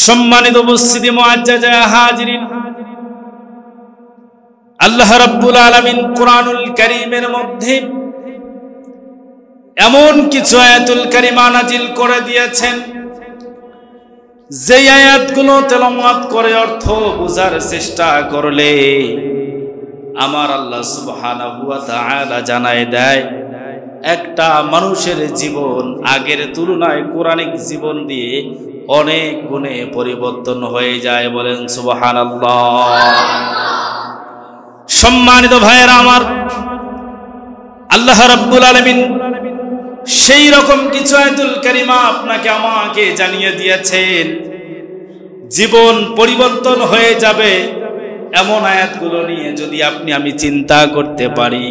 সম্মানিত উপস্থিতি মুআজ্জাজা হাজিরিন, আল্লাহ রাব্বুল আলামিন কুরআনুল কারীমের মধ্যে এমন কিছু আয়াতুল কারিমা নাজিল করে দিয়েছেন, যে আয়াতগুলো তেলাওয়াত করে অর্থ বোঝার চেষ্টা করলে আমার আল্লাহ সুবহানাহু ওয়া তাআলা জানায় দেয় একটা মানুষের জীবন আগের তুলনায় কোরআনিক জীবন দিয়ে অনেক গুণে পরিবর্তন হয়ে যায়। বলেন সুবহানাল্লাহ। সম্মানিত ভাইয়েরা আমার, আল্লাহ রাব্বুল আলামিন সেই রকম কিছু আয়াতুল কারিমা আপনাকে আমাকে জানিয়ে দিয়েছেন, জীবন পরিবর্তন হয়ে যাবে এমন আয়াতগুলো নিয়ে যদি আপনি আমি চিন্তা করতে পারি,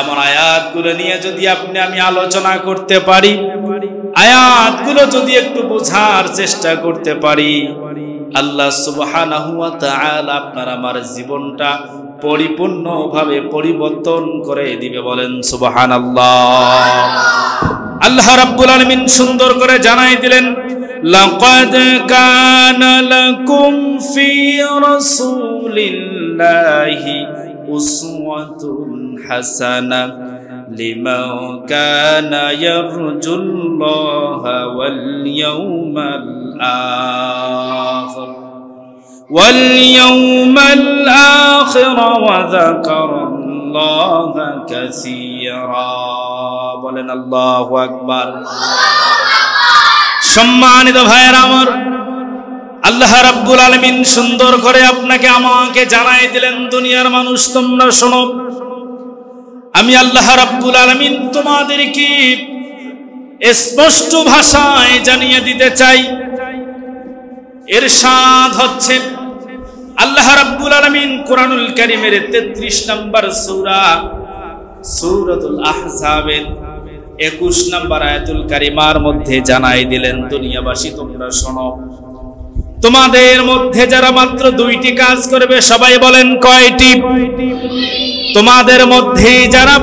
এমন আয়াতগুলো নিয়ে যদি আপনি আমি আলোচনা করতে পারি, আয়াতগুলো যদি একটু বোঝার চেষ্টা করতে পারি, আল্লাহ সুবহানাহু ওয়া তাআলা আপনার আমার জীবনটা পরিপূর্ণভাবে পরিবর্তন করে দিবে। বলেন সুবহানাল্লাহ। আল্লাহ রাব্বুল আলামিন সুন্দর করে জানাই দিলেন, লাকাদ কানা লাকুম ফি রাসূলিল্লাহি উসওয়াতুন হাসানা লিমান কানা ইয়ারজুল্লাহা ওয়াল ইয়াউমাল আখির واليوم الآخر وذكر الله كثيرا। বলেন আল্লাহু আকবার। সম্মানিত ভাইয়েরা আমার, আল্লাহ রাব্বুল আলামিন সুন্দর করে আপনাকে আমাকে জানাই দিলেন, দুনিয়ার মানুষ তোমরা শোনো, আমি আল্লাহ রাব্বুল আলামিন তোমাদেরকে স্পষ্ট ভাষায় জানিয়ে দিতে চাই। ইরশাদ হচ্ছে, আল্লাহ রাব্বুল আলামিন কুরআনুল কারীমের 33 নম্বর সূরা সূরাতুল আহজাবের 21 নম্বর আয়াতুল কারিমার মধ্যে জানাই দিলেন, দুনিয়াবাসী তোমরা শোনো, তোমাদের মধ্যে যারা মাত্র 2টি কাজ করবে, সবাই বলেন কয়টি? তোমাদের মধ্যে যারা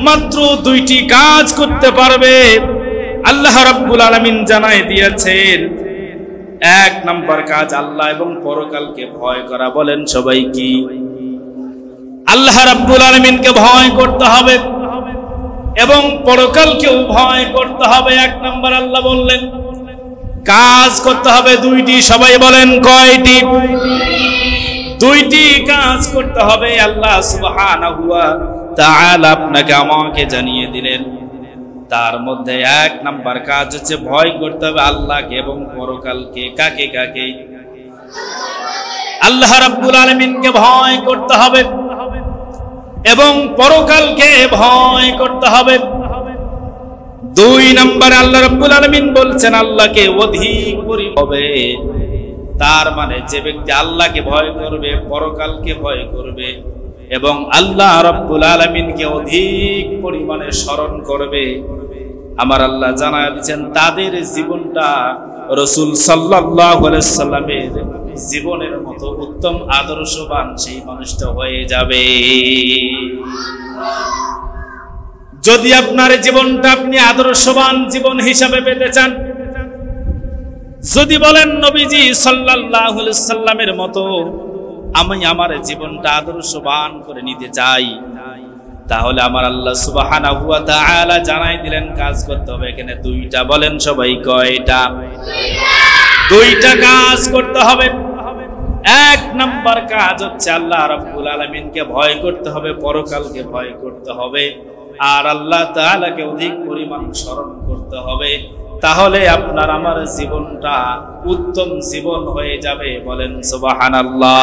মাত্র 2টি কাজ করতে পারবে, আল্লাহ রাব্বুল আলামিন জানাই দিয়েছেন, 1 নম্বর কাজ আল্লাহ এবং পরকালকে ভয় করা। বলেন সবাই কি? আল্লাহ রাব্বুল আলামিনকে ভয় করতে হবে এবং পরকালকেও ভয় করতে হবে। 1 নম্বর আল্লাহ বললেন, কাজ করতে হবে 2টি, সবাই বলেন কয়টি? 2টি কাজ করতে হবে। আল্লাহ সুবহানাহু ওয়া তাআলা আপনাকে আমাকে জানিয়ে দিলেন, তার মধ্যে 1 নম্বর কাজ হচ্ছে ভয় করতে হবে আল্লাহকে এবং পরকালকে। কাকে কাকে? আল্লাহ রাব্বুল আলামিনকে ভয় করতে হবে এবং পরকালকে ভয় করতে হবে। 2 নম্বরে আল্লাহ রাব্বুল আলামিন বলছেন আল্লাহকে অধিক হবে। তার মানে যে ব্যক্তি আল্লাহকে ভয় করবে, পরকালকে ভয় করবে এবং আল্লাহ রাব্বুল আলামিনকে অধিক পরিমাণে স্মরণ করবে, আমার আল্লাহ জানায় দিয়েছেন তাদের জীবনটা রাসূল সাল্লাল্লাহু আলাইহি সাল্লামের জীবনের মতো উত্তম আদর্শবান সেই মানুষটা হয়ে যাবে। যদি আপনার জীবনটা আপনি আদর্শবান জীবন হিসাবে পেতে চান, যদি বলেন নবীজি সাল্লাল্লাহু আলাইহি সাল্লামের মতো আমি আমার জীবনটা আদর্শবান করে নিতে চাই, তাহলে আমার আল্লাহ সুবহানাহু ওয়া তাআলা জানাই দিলেন কাজ করতে হবে এখানে 2টা। বলেন সবাই কয়টা? 2টা কাজ করতে হবে। 1 নম্বর কাজ হচ্ছে আল্লাহ রাব্বুল আলামিনকে ভয় করতে হবে, পরকালকে ভয় করতে হবে আর আল্লাহ তাআলাকে অধিক পরিমাণ স্মরণ করতে হবে, তাহলে আপনার আমার জীবনটা উত্তম জীবন হয়ে যাবে। বলেন সুবহানাল্লাহ।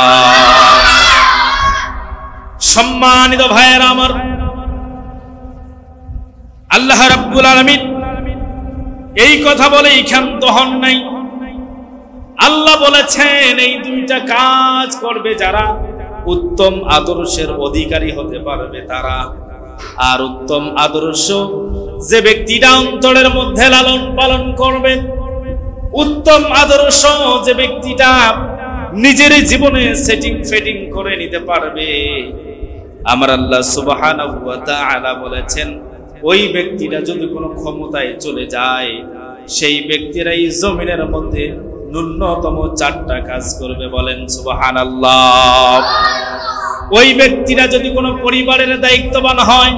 সম্মানিত ভাইয়েরা আমার, আল্লাহ রাব্বুল আলামিন এই কথা বলে ক্ষান্ত হন নাই। আল্লাহ বলেছেন এই 2টা কাজ করবে যারা, উত্তম আদর্শের অধিকারী হতে পারবে তারা। আর উত্তম আদর্শ যে ব্যক্তিটা অন্তরের মধ্যে লালন পালন করবে, উত্তম আদর্শ যে ব্যক্তিটা নিজের জীবনে সেটিং করে নিতে পারবে, আমার আল্লাহ সুবহানাহু ওয়া তাআলা বলেছেন ওই ব্যক্তিরা যদি কোনো ক্ষমতায় চলে যায়, সেই ব্যক্তিরাই জমিনের মধ্যে ন্যূনতম 4টা কাজ করবে, বলেন সুবহানাল্লাহ। ওই ব্যক্তিরা যদি কোনো পরিবারের দায়িত্ববান হয়,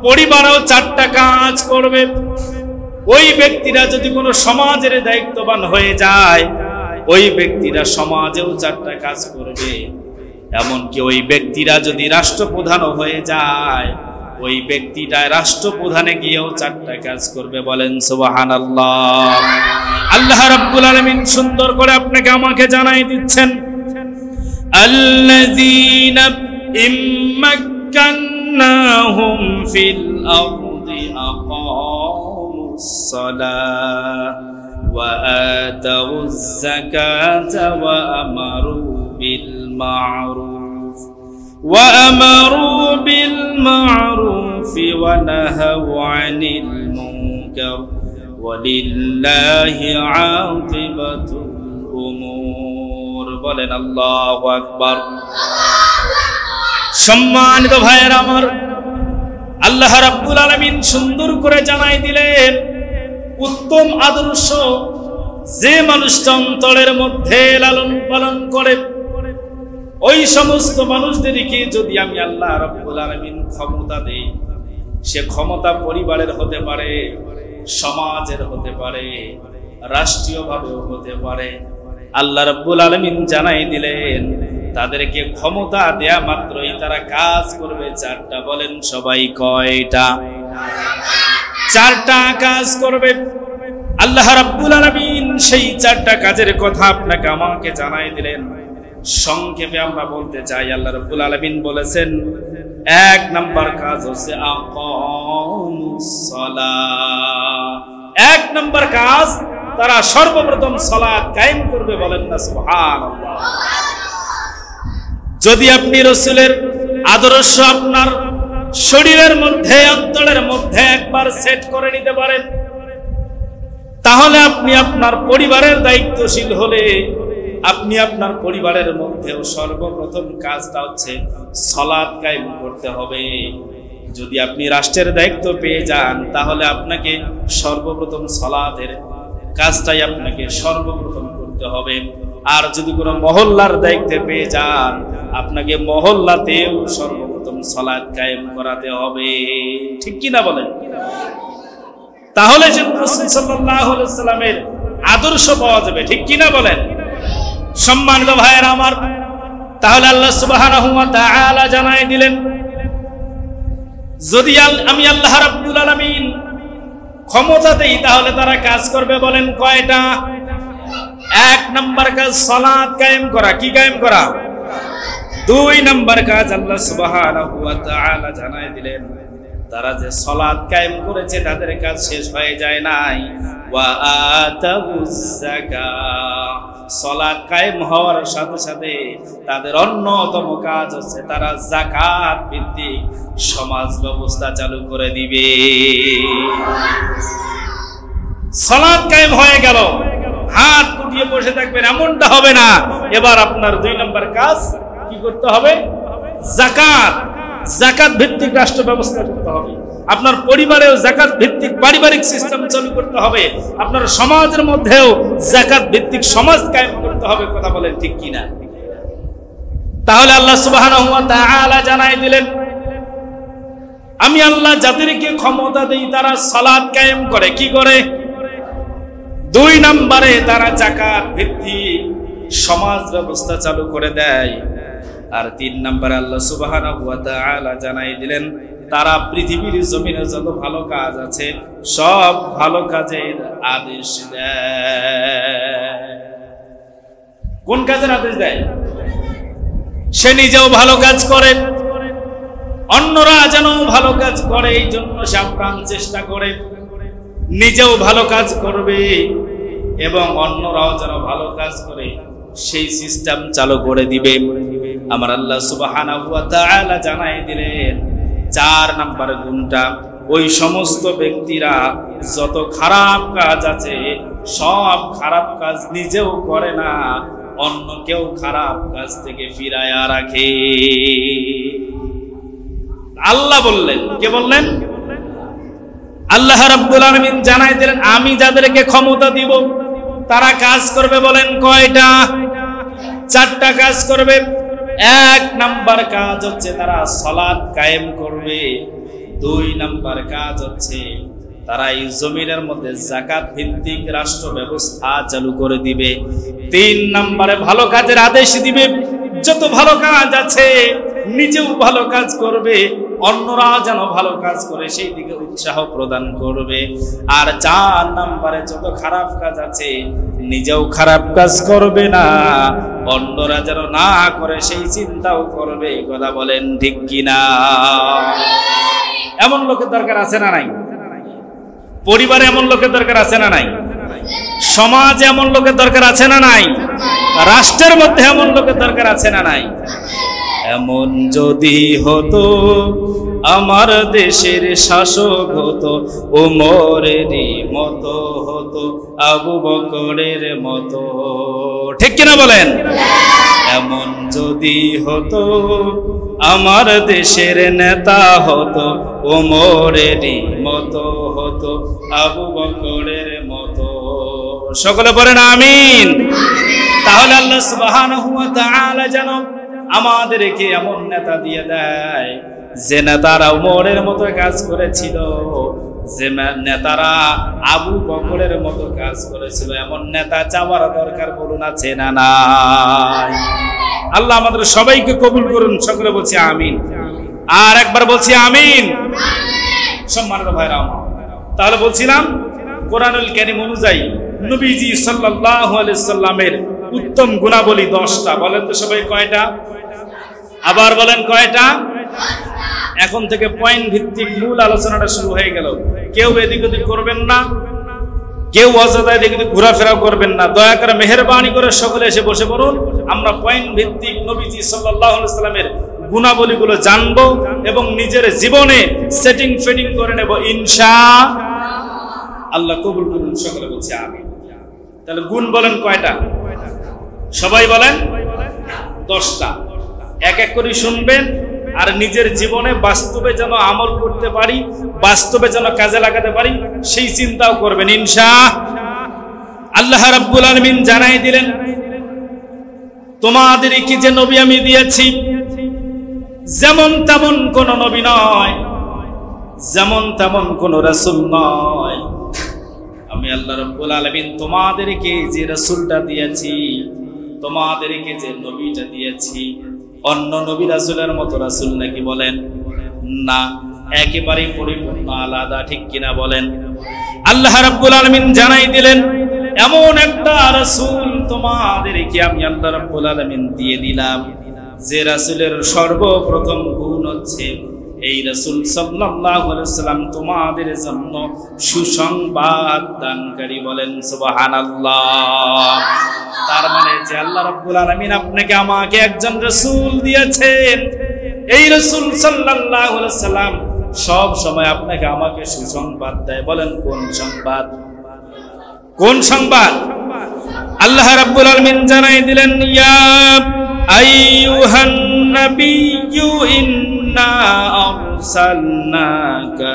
পরিবারও 4টা কাজ করবে। ওই ব্যক্তিরা যদি কোনো সমাজের দায়িত্ববান হয়ে যায়, ওই ব্যক্তিরা সমাজেও 4টা কাজ করবে। এমনকি ওই ব্যক্তিরা যদি রাষ্ট্রপ্রধানও হয়ে যায়, ওই ব্যক্তিটা রাষ্ট্রপ্রধানে গিয়েও 4টা কাজ করবে, বলেন সুবহানাল্লাহ। আল্লাহ রাব্বুল আলামিন সুন্দর করে আপনাকে আমাকে জানাই দিচ্ছেন, আল্লাযীনা ইম্মাক্কান্নাহুম ফিল আরদি আকামুস সালাহ ওয়া আতাউয যাকাতা ওয়া আমারু বিল মা'রুফ وأمروا بالمعروف ونهوا عن المنكر ولله عاقبة الأمور বলেন আল্লাহু আকবার। সম্মানিত ভাইয়েরা আমার, আল্লাহ রাব্বুল আলামিন সুন্দর করে জানাই দিলেন উত্তম আদর্শ যে মানুষটা অন্তরের মধ্যে লালন পালন করে, ওই সমস্ত মানুষদেরকে যদি আমি আল্লাহ রাব্বুল আলামিন ক্ষমতা দেই, সে ক্ষমতা পরিবারের হতে পারে, সমাজের হতে পারে, রাষ্ট্রীয়ভাবেও হতে পারে। আল্লাহ রাব্বুল আলামিন জানাই দিলেন তাদেরকে ক্ষমতা দেয়া মাত্রই তারা কাজ করবে 4টা, বলেন সবাই কয়টা? 4টা কাজ করবে। আল্লাহ রাব্বুল আলামিন সেই 4টা কাজের কথা আপনাকে আমাকে জানাই দিলেন। সংক্ষেপে আমরা বলতে চাই, আল্লাহ রাব্বুল আলামিন বলেছেন 1 নাম্বার কাজ হচ্ছে আকামুস সালাহ। 1 নাম্বার কাজ, তারা সর্বপ্রথম সালাত কায়েম করবে, বলেন না সুবহানাল্লাহ। যদি আপনি রাসূলের আদর্শ আপনার শরীরের মধ্যে, অন্তরের মধ্যে একবার সেট করে নিতে পারেন, তাহলে আপনি আপনার পরিবারের দায়িত্বশীল হলে আপনি আপনার পরিবারের মধ্যেও সর্বপ্রথম কাজটা হচ্ছে সালাত কায়েম করতে হবে। যদি আপনি রাষ্ট্রের দায়িত্ব পেয়ে যান, তাহলে আপনাকে সর্বপ্রথম সালাতের কাজটাই আপনাকে সর্বপ্রথম করতে হবে। আর যদি কোনো মহল্লার দায়িত্ব পেয়ে যান, আপনাকে মহল্লাতেও সর্বপ্রথম সালাত কায়েম করাতে হবে, ঠিক কি না বলেন? তাহলে যে রাসূল সাল্লাল্লাহু আলাইহি ওয়াসাল্লামের আদর্শ পাওয়া যাবে, ঠিক কি না বলেন? সম্মানিত ভাইয়েরা আমার, তাহলে আল্লাহ সুবহানাহু ওয়া তাআলা জানাই দিলেন, যদি আমি আল্লাহ রাব্বুল আলামিন ক্ষমতা দেই তাহলে তারা কাজ করবে, বলেন কয়টা? 1 নাম্বার কাজ সালাত কায়েম করা। কি কায়েম করা? 2 নাম্বার কাজ আল্লাহ সুবহানাহু ওয়া তাআলা জানাই দিলেন, তারা যে সালাত কায়েম করেছে তাদের কাজ শেষ হয়ে যায় নাই। ওয়া আতাউয যাকাত, সালাত কায়েম হওয়ার সাথে সাথে তাদের অন্যতম কাজ হচ্ছে তারা যাকাত ভিত্তিক সমাজ ব্যবস্থা চালু করে দিবে। সালাত কায়েম হয়ে গেল, হাত গুটিয়ে বসে থাকবেন এমনটা হবে না। এবার আপনার 2 নম্বর কাজ কি করতে হবে? যাকাত, যাকাত ভিত্তিক রাষ্ট্র ব্যবস্থা করতে হবে। আপনার পরিবারেও যাকাত ভিত্তিক পারিবারিক সিস্টেম চালু করতে হবে, আপনার সমাজের মধ্যেও যাকাত ভিত্তিক সমাজ কায়েম করতে হবে। কথা বলেন ঠিক কিনা? তাহলে আল্লাহ সুবহানাহু ওয়া তাআলা জানাই দিলেন, আমি আল্লাহ যাদেরকে ক্ষমতা দেই তারা সালাত কায়েম করে। কি করে? 2 নম্বরে তারা যাকাত ভিত্তিক সমাজ ব্যবস্থা চালু করে দেয়। আর 3 নম্বরে আল্লাহ সুবহানাহু ওয়া তাআলা জানাই দিলেন, তারা পৃথিবীর জমিনে যত ভালো কাজ আছে সব ভালো কাজের আদেশ দেয়। কোন কাজের আদেশ দেয়? সে নিজেও ভালো কাজ করে, অন্যরা যেন ভালো কাজ করে এই জন্য সে আপ্রাণ চেষ্টা করে নিজেও ভালো কাজ করবে এবং অন্যরাও যেন ভালো কাজ করে সেই সিস্টেম চালু করে দিবে। আমার আল্লাহ সুবহানাহু ওয়া তাআলা জানাই দিলেন 4 নাম্বার গুণটা, ওই সমস্ত ব্যক্তিরা যত খারাপ কাজ আছে সব খারাপ কাজ নিজেও করে না, অন্য কেউ খারাপ কাজ থেকে ফিরায়া রাখে। আল্লাহ বললেন, কে বললেন? আল্লাহ রাব্বুল আলামিন জানাই দিলেন, আমি যাদেরকে ক্ষমতা দিব তারা কাজ করবে বলেন কয়টা? 4টা কাজ করবে। 1 নাম্বার কাজ হচ্ছে তারা সালাত কায়েম করবে। 2 নাম্বার কাজ হচ্ছে তারা এই জমিনের মধ্যে যাকাত ভিত্তিক রাষ্ট্র ব্যবস্থা চালু করে দিবে। 3 নম্বরে ভালো কাজের আদেশ দিবে। যত ভালো কাজ আছে নিজেও ভালো কাজ করবে, অন্যরা যেন ভালো কাজ করে সেই দিকে উৎসাহ প্রদান করবে। আর 4 নম্বরে যত খারাপ কাজ আছে নিজেও খারাপ কাজ করবে না, অন্যরা যেন না করে সেই চিন্তাও করবে। কথা বলেন ঠিক কিনা? এমন লোকের দরকার আছে না নাই? পরিবারে এমন লোকের দরকার আছে না নাই? সমাজে এমন লোকের দরকার আছে না নাই? রাষ্ট্রের মধ্যে এমন লোকের দরকার আছে না নাই? এমন যদি হতো আমার দেশের শাসক হতো ওমরেরই মতো হতো, আবু বকরের মতো। ঠিক কিনা বলেন? এমন যদি হতো আমার দেশের নেতা হতো ওমরেরই মতো হতো, আবু বকরের মতো। সকলে বলেন আমিন। তাহলে আল্লাহ সুবহানাহু ওয়া তাআলা যেন আমাদেরকে এমন নেতা দিয়ে দেয় যে নেতারা ওমরের মতো কাজ করেছিল, যে নেতারা আবু বকরের মতো কাজ করেছিল। এমন নেতা চাওয়ার দরকার বলুন আছে না নাই? আল্লাহ আমাদের সবাইকে কবুল করুন। সকলে বলছি আমিন। আর একবার বলছি আমিন। সম্মানিত ভাইরা আমার, তাহলে বলছিলাম কোরআনুল কারীম অনুযায়ী নবীজি সাল্লাল্লাহু আলাইহি সাল্লামের উত্তম গুণাবলী 10টা। বলেন তো সবাই কয়টা? আবার বলেন কয়টা? এখন থেকে পয়েন্ট ভিত্তিক মূল আলোচনাটা শুরু হয়ে গেল। কেউ এদিক ওদিক করবেন না, কেউ অযথা এদিক ওদিক ঘোরাফেরা করবেন না। দয়া করে মেহেরবানি করে সকলে এসে বসে পড়ুন। আমরা পয়েন্ট ভিত্তিক নবীজি সাল্লাল্লাহু আলাইহি সাল্লামের গুণাবলীগুলো জানবো এবং নিজের জীবনে সেটিং ফিটিং করে নেব ইনশাআল্লাহ। আল্লাহ কবুল করুন। সকলে বলছি আমিন। তাহলে গুণ বলেন কয়টা? সবাই বলেন 10টা। এক এক করে শুনবেন আর নিজের জীবনে বাস্তবে যেন আমল করতে পারি, বাস্তবে যেন কাজে লাগাতে পারি সেই চিন্তাও করবেন ইনশাআল্লাহ। আল্লাহ রাব্বুল আলামিন জানাই দিলেন, তোমাদেরকে যে নবী আমি দিয়েছি যেমন তেমন কোন নবী নয়, যেমন তেমন কোন রাসূল নয়। আমি আল্লাহ রাব্বুল আলামিন তোমাদেরকে যে রাসূলটা দিয়েছি, তোমাদেরকে যে নবীটা দিয়েছি, অন্য নবী রাসূলের মতো রাসূল নাকি? বলেন না, একেবারেই পরিপূর্ণ আলাদা। ঠিক কিনা বলেন? আল্লাহ রাব্বুল আলামিন জানাই দিলেন, এমন একটা রাসূল তোমাদেরকে আমি আল্লাহ রাব্বুল আলামিন দিয়ে দিলাম যে রাসূলের সর্বপ্রথম গুণ হচ্ছে এই রাসূল সাল্লাল্লাহু আলাইহি ওয়াসাল্লাম তোমাদের জন্য সুসংবাদ দানকারী। বলেন সুবহানাল্লাহ। তার মানে যে আল্লাহ রাব্বুল আলামিন আপনাকে আমাকে একজন রাসূল দিয়েছেন, এই রাসূল সাল্লাল্লাহু আলাইহি ওয়াসাল্লাম সব সময় আপনাকে আমাকে সুসংবাদ দেয়। বলেন কোন সংবাদ? কোন সংবাদ? আল্লাহ রাব্বুল আলামিন জানাই দিলেন, ইয়া আইয়ুহান নাবিয়্যু ইন্না আরসালনাকা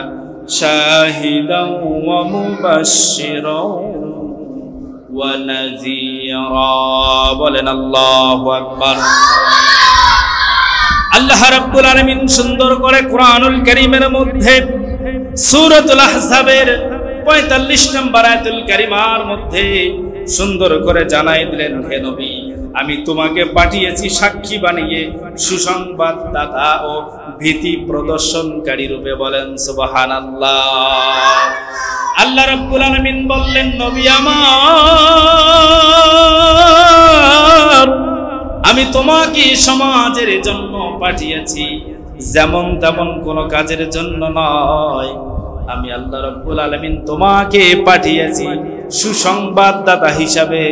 শাহিদাও ওয়া মুবাশশিরাও ওয়া নাযীরা। বলেন আল্লাহু আকবার। আল্লাহ রাব্বুল আলামিন সুন্দর করে কোরআনুল কারীমের মধ্যে সূরাতুল আহজাবের 45 নম্বর আয়াতুল কারিমার মধ্যে সুন্দর করে জানাই দিলেন, হে নবী আমি তোমাকে পাঠিয়েছি সাক্ষী বানিয়ে সুসংবাদদাতা ও ভীতি প্রদর্শনকারী রূপে। বলেন সুবহানাল্লাহ। আল্লাহ রাব্বুল আলামিন বললেন, নবী আমার আমি তোমাকে সমাজের জন্য পাঠিয়েছি, যেমন তেমন কোন কাজের জন্য নয়। আমি আল্লাহ রাব্বুল আলামিন তোমাকে পাঠিয়েছি সুসংবাদদাতা হিসাবে।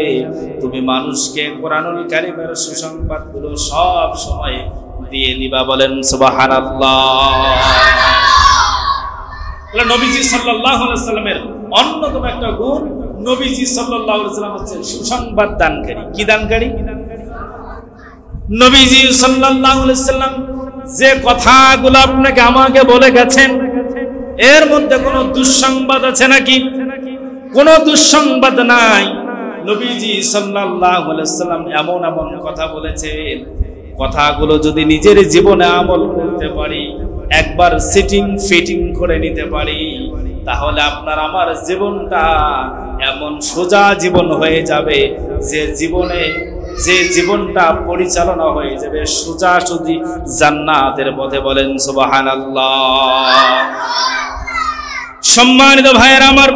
তুমি মানুষকে কোরআনুল কারীমের সুসংবাদগুলো সব সময় দিয়ে দিবা। বলেন সুবহানাল্লাহ। নবীজি সাল্লাল্লাহু আলাইহি ওয়াসাল্লামের অন্যতম একটা গুণ, নবীজি সাল্লাল্লাহু আলাইহি ওয়াসাল্লাম হচ্ছে সুসংবাদ দানকারী। কি দানকারী? নবীজি সাল্লাল্লাহু আলাইহি ওয়াসাল্লাম যে কথাগুলো আপনাকে আমাকে বলে গেছেন এর মধ্যে কোনো দুঃসংবাদ আছে নাকি? কোনো দুঃসংবাদ নাই। নবীজি সাল্লাল্লাহু আলাইহি ওয়াসাল্লাম এমন এমন কথা বলেছেন, কথাগুলো যদি নিজের জীবনে আমল করতে পারি, একবার সিটিং ফিটিং করে নিতে পারি, তাহলে আপনার আমার জীবনটা এমন সোজা জীবন হয়ে যাবে যে জীবনটা পরিচালনা হয়ে যাবে সোজাসুজি জান্নাতের পথে। বলেন সুবহানাল্লাহ। সম্মানিত ভাইয়েরা আমার,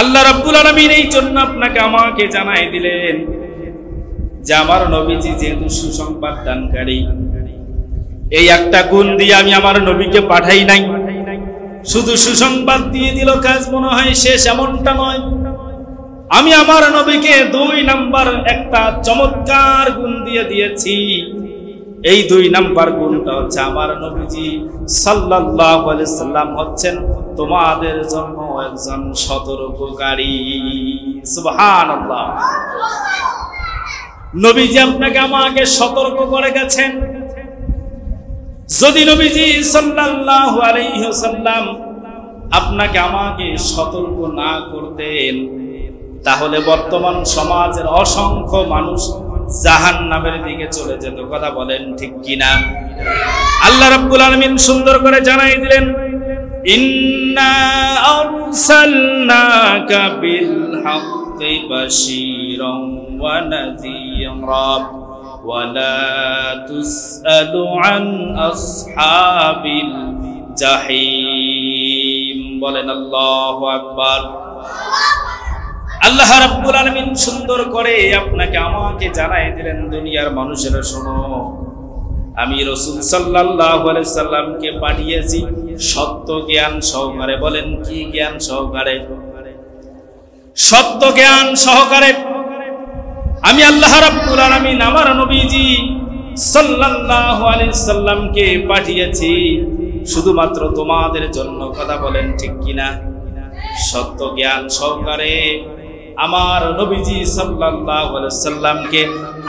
আল্লাহ রাব্বুল আলামিন এই জন্য আপনাকে আমাকে জানাই দিলেন যে আমার নবীজি যেহেতু সুসংবাদ দানকারী, এই একটা গুণ দিয়ে আমি আমার নবীকে পাঠাই নাই। শুধু সুসংবাদ দিয়ে দিল কাজ মনে হয় শেষ, এমনটা নয়। আমি আমার নবীকে 2 নাম্বার একটা চমৎকার গুণ দিয়ে দিয়েছি। এই 2 নাম্বার গুণটা হচ্ছে আমার নবীজি সাল্লাল্লাহু আলাইহি সাল্লাম হচ্ছেন তোমাদের জন্য একজন সতর্ককারী। সুবহানাল্লাহ। নবীজি আপনাকে আমাকে সতর্ক করে গেছেন। যদি নবীজি সাল্লাল্লাহু আলাইহি ওয়াসাল্লাম আপনাকে আমাকে সতর্ক না করতেন, তাহলে বর্তমান সমাজের অসংখ্য মানুষ জাহান্নামের দিকে চলে যেত। কথা বলেন ঠিক কিনা? আল্লাহ রাব্বুল আলামিন সুন্দর করে জানাই দিলেন, ইন্না আরসালনাকা বিল হাক্কি বাশীরান ওয়া নাযীরা ওয়া লা তুসআলু আন আসহাবিল জাহিম। বলেন আল্লাহু আকবার। আল্লাহ রাব্বুল আলামিন সুন্দর করে আপনাকে আমাকে জানাই দিলেন, দুনিয়ার মানুষেরা শোনো, আমি রাসূল সাল্লাল্লাহু আলাইহি সাল্লামকে পাঠিয়েছি সত্য জ্ঞান সহকারে। বলেন কি জ্ঞান সহকারে? সত্য জ্ঞান সহকারে আমি আল্লাহ রাব্বুল আলামিন আমার নবীজি সাল্লাল্লাহু আলাইহি সাল্লামকে পাঠিয়েছি শুধুমাত্র তোমাদের জন্য। কথা বলেন ঠিক কিনা? সত্য জ্ঞান সহকারে আমার নবীজি সাল্লাল্লাহু আলাইহি সাল্লামকে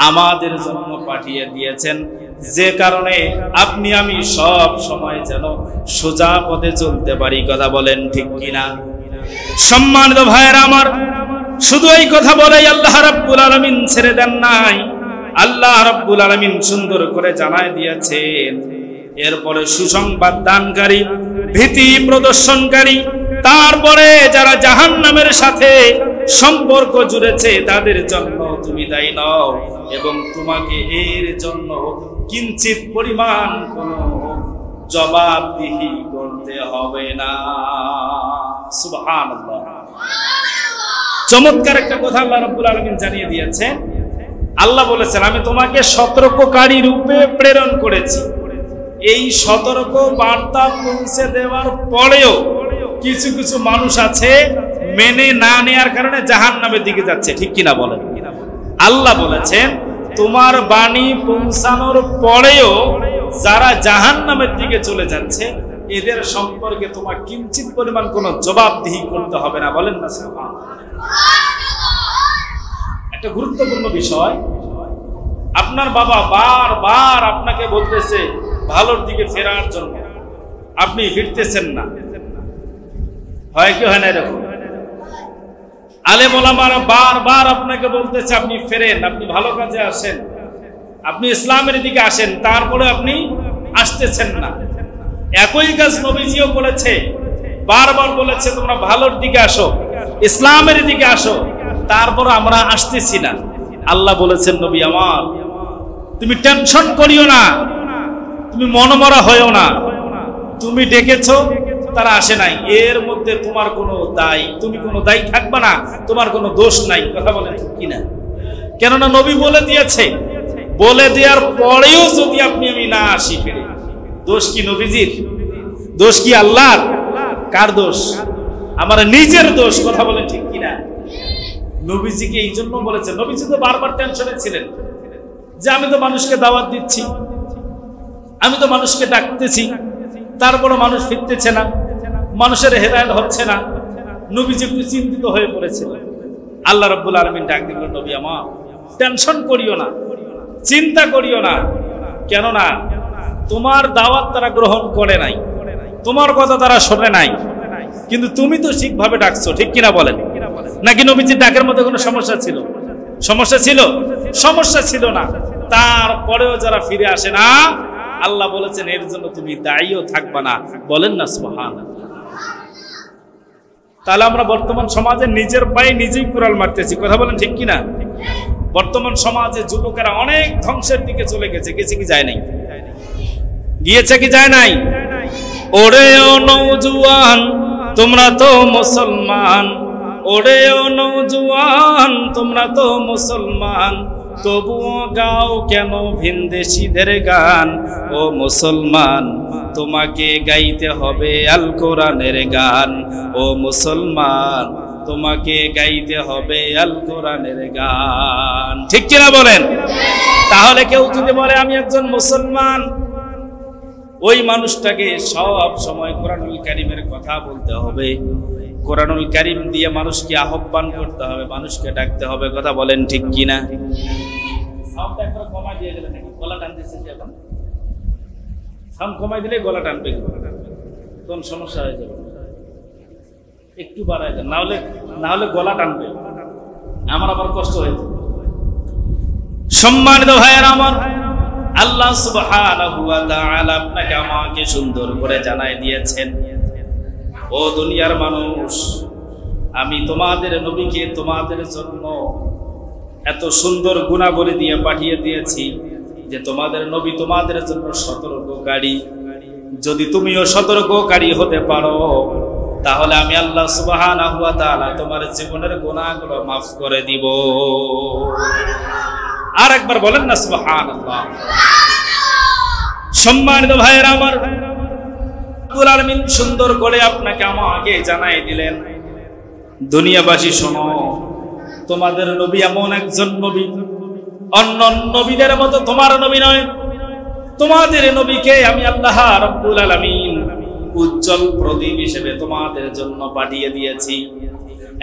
আমাদের জন্য পাঠিয়ে দিয়েছেন, যে কারণে আপনি আমি সব সময় যেন সোজা পথে চলতে পারি। কথা বলেন ঠিক কিনা? সম্মানিত ভাইয়েরা আমার, শুধু এই কথা বলেই আল্লাহ রাব্বুল আলামিন ছেড়ে দেন নাই। আল্লাহ রাব্বুল আলামিন সুন্দর করে জানায় দিয়েছেন, এরপরে সুসংবাদ দানকারী, ভীতি প্রদর্শনকারী, তারপরে যারা জাহান্নামের সাথে সম্পর্ক জুড়েছে তাদের জন্য তুমি দায়ী নও, এবং তোমাকে এর জন্য কিঞ্চিত পরিমাণ কোনো জবাবদিহি করতে হবে না। সুবহানাল্লাহ। চমৎকার একটা কথা আল্লাহ রাব্বুল আলামিন জানিয়ে দিয়েছেন। আল্লাহ বলেছেন, আমি তোমাকে সতর্ককারী রূপে প্রেরণ করেছি। এই সতর্ক বার্তা পৌঁছে দেওয়ার পরেও কিছু কিছু মানুষ আছে মেনে না নেয়ার কারণে জাহান্নামের দিকে যাচ্ছে। ঠিক কিনা বলেন? আল্লাহ বলেছেন, তোমার বাণী পৌঁছানোর পরেও যারা জাহান্নামের দিকে চলে যাচ্ছে, এদের সম্পর্কে তোমার কিঞ্চিত পরিমাণ কোনো জবাবদিহি করতে হবে না। বলেন না সুবহানাল্লাহ। একটা গুরুত্বপূর্ণ বিষয়, আপনার বাবা বারবার আপনাকে বলতেছে ভালোর দিকে ফেরার জন্য, আপনি ফিরতেছেন না। হয় কি হয় না এরকম? আলেম ওলামারা বারবার আপনাকে বলতেছে আপনি ফেরেন, আপনি ভালো কাজে আসেন, আপনি ইসলামের দিকে আসেন, তারপরে আপনি আসতেছেন না। একই কাজ নবীজিও বলেছে, বারবার বলেছে তোমরা ভালোর দিকে আসো, ইসলামের দিকে আসো, তারপর আমরা আসতেছি না। আল্লাহ বলেছেন, নবী আমার তুমি টেনশন করিও না, তুমি মনমরা হইও না, তুমি ডেকেছো তারা আসে নাই, এর মধ্যে তোমার কোনো দায়, তুমি কোনো দায়ী থাকবে না, তোমার কোনো দোষ নাই। কথা বলেন কি না? কেননা নবী বলে দিয়েছে, বলে দেওয়ার পরেও যদি আপনি আমি না আসি ফিরে, দোষ কি নবীজির? দোষ কি আল্লাহর? কার দোষ? আমার নিজের দোষ। কথা বলেন ঠিক কিনা? নবীজিকে এই জন্য বলেছে, নবীজি তো বারবার টেনশনে ছিলেন যে আমি তো মানুষকে দাওয়াত দিচ্ছি, আমি তো মানুষকে ডাকতেছি, তারপরে মানুষ ফিরতেছে না, মানুষের হেদায়েত হচ্ছে না। নবীজি একটু চিন্তিত হয়ে পড়েছিল। আল্লাহ রাব্বুল আলামিন ডাক দিলেন, নবী আমার টেনশন করিও না, চিন্তা করিও না, কেননা তোমার দাওয়াত তারা গ্রহণ করে নাই, তোমার কথা তারা শোনে নাই, কিন্তু তুমি তো ঠিকভাবে ডাকছো। ঠিক কিনা বলেন? নাকি নবীজির ডাকের মধ্যে কোনো সমস্যা ছিল? সমস্যা ছিল? সমস্যা ছিল না। তারপরেও যারা ফিরে আসে না, আল্লাহ বলেছেন এর জন্য তুমি দায়ীও থাকবা না। বলেন না সুবহানাল্লাহ। তাহলে আমরা বর্তমান সমাজে নিজের পায়ে নিজেই কুড়াল মারতেছি, কথা বলেন ঠিক কিনা? বর্তমান সমাজে যুবকেরা অনেক ধ্বংসের দিকে চলে গেছে, গেছে কি যায় নাই? গিয়েছে কি যায় নাই? ওরে ও নওজোয়ান তোমরা তো মুসলমান, ওরে ও নওজোয়ান তোমরা তো মুসলমান, তবুও গাও কেন ভিনদেশীদের গান? ও মুসলমান তোমাকে গাইতে হবে আল কোরআনের গান, ও মুসলমান তোমাকে গাইতে হবে আল কোরআনের গান। ঠিক কিনা বলেন? তাহলে কেউ যদি বলে আমি একজন মুসলমান, ওই মানুষটাকে সব সময় কোরআনুল কারীমের কথা বলতে হবে, কোরআনুল কারীম দিয়ে মানুষকে আহ্বান করতে হবে, মানুষকে ডাকতে হবে। কথা বলেন ঠিক কিনা? সাউন্ডটা একবার কমাই দিয়ে গেলে নাকি গলা টানতেছে যে এখন? সাউন্ড কমাই দিলে গলা টানবে, কোন সমস্যা হয়ে যাবে? একটু বাড়ায় দেন, না হলে গলা টানবে, আমার আবার কষ্ট হয়ে যাবে। সম্মানিত ভাইয়েরা আমার, আল্লাহ সুবহানাহু ওয়া তাআলা আপনাকে আমাকে সুন্দর করে জানাই দিয়েছেন, ও দুনিয়ার মানুষ, আমি তোমাদের নবীকে তোমাদের জন্য এত সুন্দর গুণাবলী দিয়ে পাঠিয়ে দিয়েছি যে তোমাদের নবী তোমাদের জন্য সতর্ককারী। যদি তুমিও সতর্ককারী হতে পারো, তাহলে আমি আল্লাহ সুবহানাহু ওয়া তাআলা তোমার জীবনের গুনাহগুলো মাফ করে দিব। আর একবার বলেন না সুবহানাল্লাহ। সম্মানিত ভাইয়েরা আমার, রব্বুল আলামিন সুন্দর করে আপনাকে আমাকে জানাই দিলেন, দুনিয়াবাসী শোনো, তোমাদের নবী এমন একজন নবী, অন্য নবীদের মতো তোমার নবী নয়। তোমাদের নবীকে আমি আল্লাহ রব্বুল আলামিন উজ্জ্বল প্রদীপ হিসেবে তোমাদের জন্য পাঠিয়ে দিয়েছি।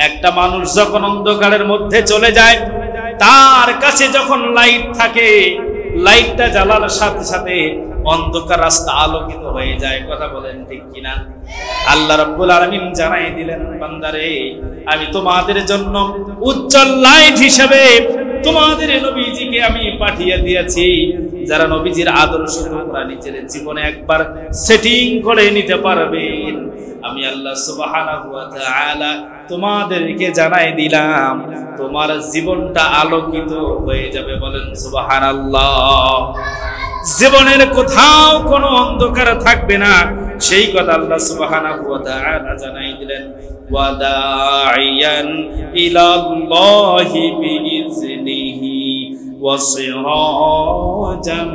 একটা মানুষ যখন অন্ধকারের মধ্যে চলে যায়, তার কাছে যখন লাইট থাকে, লাইটটা জ্বালার সাথে সাথে অন্ধকার রাস্তা আলোকিত হয়ে যায়। কথা বলেন ঠিক কিনা? আল্লাহ রাব্বুল আলামিন জানাই দিলেন, বান্দারে আমি তোমাদের জন্য উজ্জ্বল লাইট হিসেবে তোমাদের নবীজিকে আমি পাঠিয়ে দিয়েছি। যারা নবীজির আদর্শ তোমরা নিজের জীবনে একবার সেটিং করে নিতে পারবেন, আমি আল্লাহ সুবহানাহু ওয়া তাআলা তোমাদেরকে জানাই দিলাম, তোমার জীবনটা আলোকিত হয়ে যাবে। বলেন সুবহানাল্লাহ। জীবনের কোথাও কোনো অন্ধকার থাকবে না, সেই কথা আল্লাহ সুবহানাহু ওয়া তাআলা জানাই দিলেন। ওয়া দা'iয়ান ইলাল্লাহি বিইজনিহি ওয়া সিরাজাম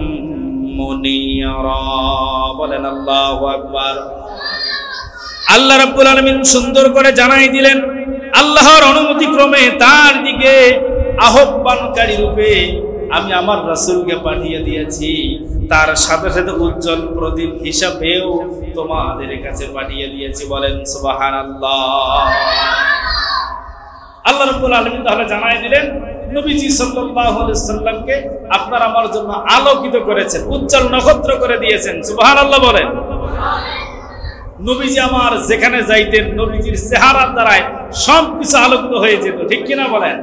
মুনিরা। বলেন আল্লাহু আকবার। আল্লাহ রাব্বুল আলামিন সুন্দর করে জানাই দিলেন, আল্লাহর অনুমতি ক্রমে তার দিকে আহ্বানকারী রূপে আমি আমার রাসূলকে পাঠিয়ে দিয়েছি, তার সাথে সাথে উজ্জ্বল প্রদীপ হিসাবেও তোমাদের কাছে পাঠিয়ে দিয়েছি। বলেন সুবহানাল্লাহ। আল্লাহ রাব্বুল আলামিন তাহলে জানাই দিলেন, নবীজি সাল্লাল্লাহু আলাইহি ওয়াসাল্লামকে আপনার আমার জন্য আলোকিত করেছেন, উজ্জ্বল নক্ষত্র করে দিয়েছেন। সুবহানাল্লাহ বলেন। নবীজি আমার যেখানে যাইতেন, নবীজির চেহারার দ্বারায় সবকিছু আলোকিত হয়ে যেত। ঠিক কিনা বলেন?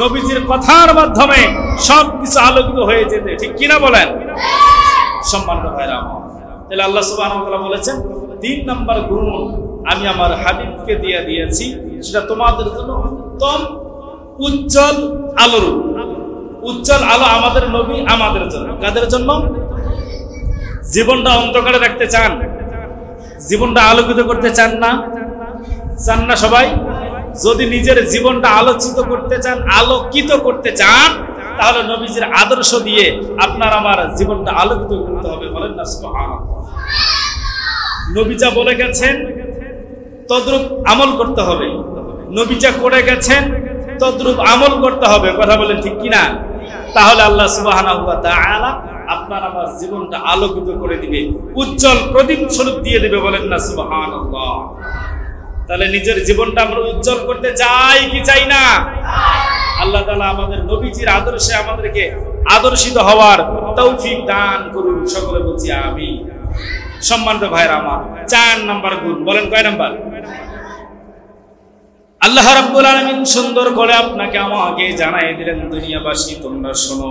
নবীজির কথার মাধ্যমে সবকিছু আলোকিত হয়ে যেত। ঠিক কিনা বলেন? সম্মানিত ভাইরা আমার, তাহলে আল্লাহ সুবহানাহু ওয়া তাআলা বলেছেন ৩ নম্বর গুণ আমি আমার হাবিবকে দিয়ে দিয়েছি, সেটা তোমাদের জন্য উত্তম উজ্জ্বল আলোর। উজ্জ্বল আলো আমাদের নবী আমাদের জন্য। কাদের জন্য? জীবনটা অন্ধকারে রাখতে চান, জীবনটা আলোকিত করতে চান না? চান না সবাই? যদি নিজের জীবনটা আলোচিত করতে চান, আলোকিত করতে চান, তাহলে নবীজির আদর্শ দিয়ে আপনার আমার জীবনটা আলোকিত করতে হবে। বলেন না সুবহানাল্লাহ। নবী যা বলে গেছেন তদ্রূপ আমল করতে হবে, নবী যা করে গেছেন তদ্রূপ আমল করতে হবে। কথা বলেন ঠিক কিনা? তাহলে আল্লাহ সুবহানাহু ওয়া তাআলা আপনার আমার জীবনটা আলোকিত করে দিবে, উজ্জ্বল প্রদীপ স্বরূপ দিয়ে দিবে। বলেন না সুবহানাল্লাহ। তাহলে নিজের জীবনটা আমরা উজ্জ্বল করতে চাই কি চাই না? আল্লাহ তাআলা আমাদের নবীজির আদর্শে আমাদেরকে আদর্শিত হওয়ার তৌফিক দান করুন। সকলে বলছি আমিন। সম্মানিত ভাইরা আমার, ৪ নম্বর গুণ। বলেন কয় নম্বর? আল্লাহ রাব্বুল আলামিন সুন্দর করে আপনাকে আমাকে জানাই দিলেন, দুনিয়াবাসী তোমরা শোনো,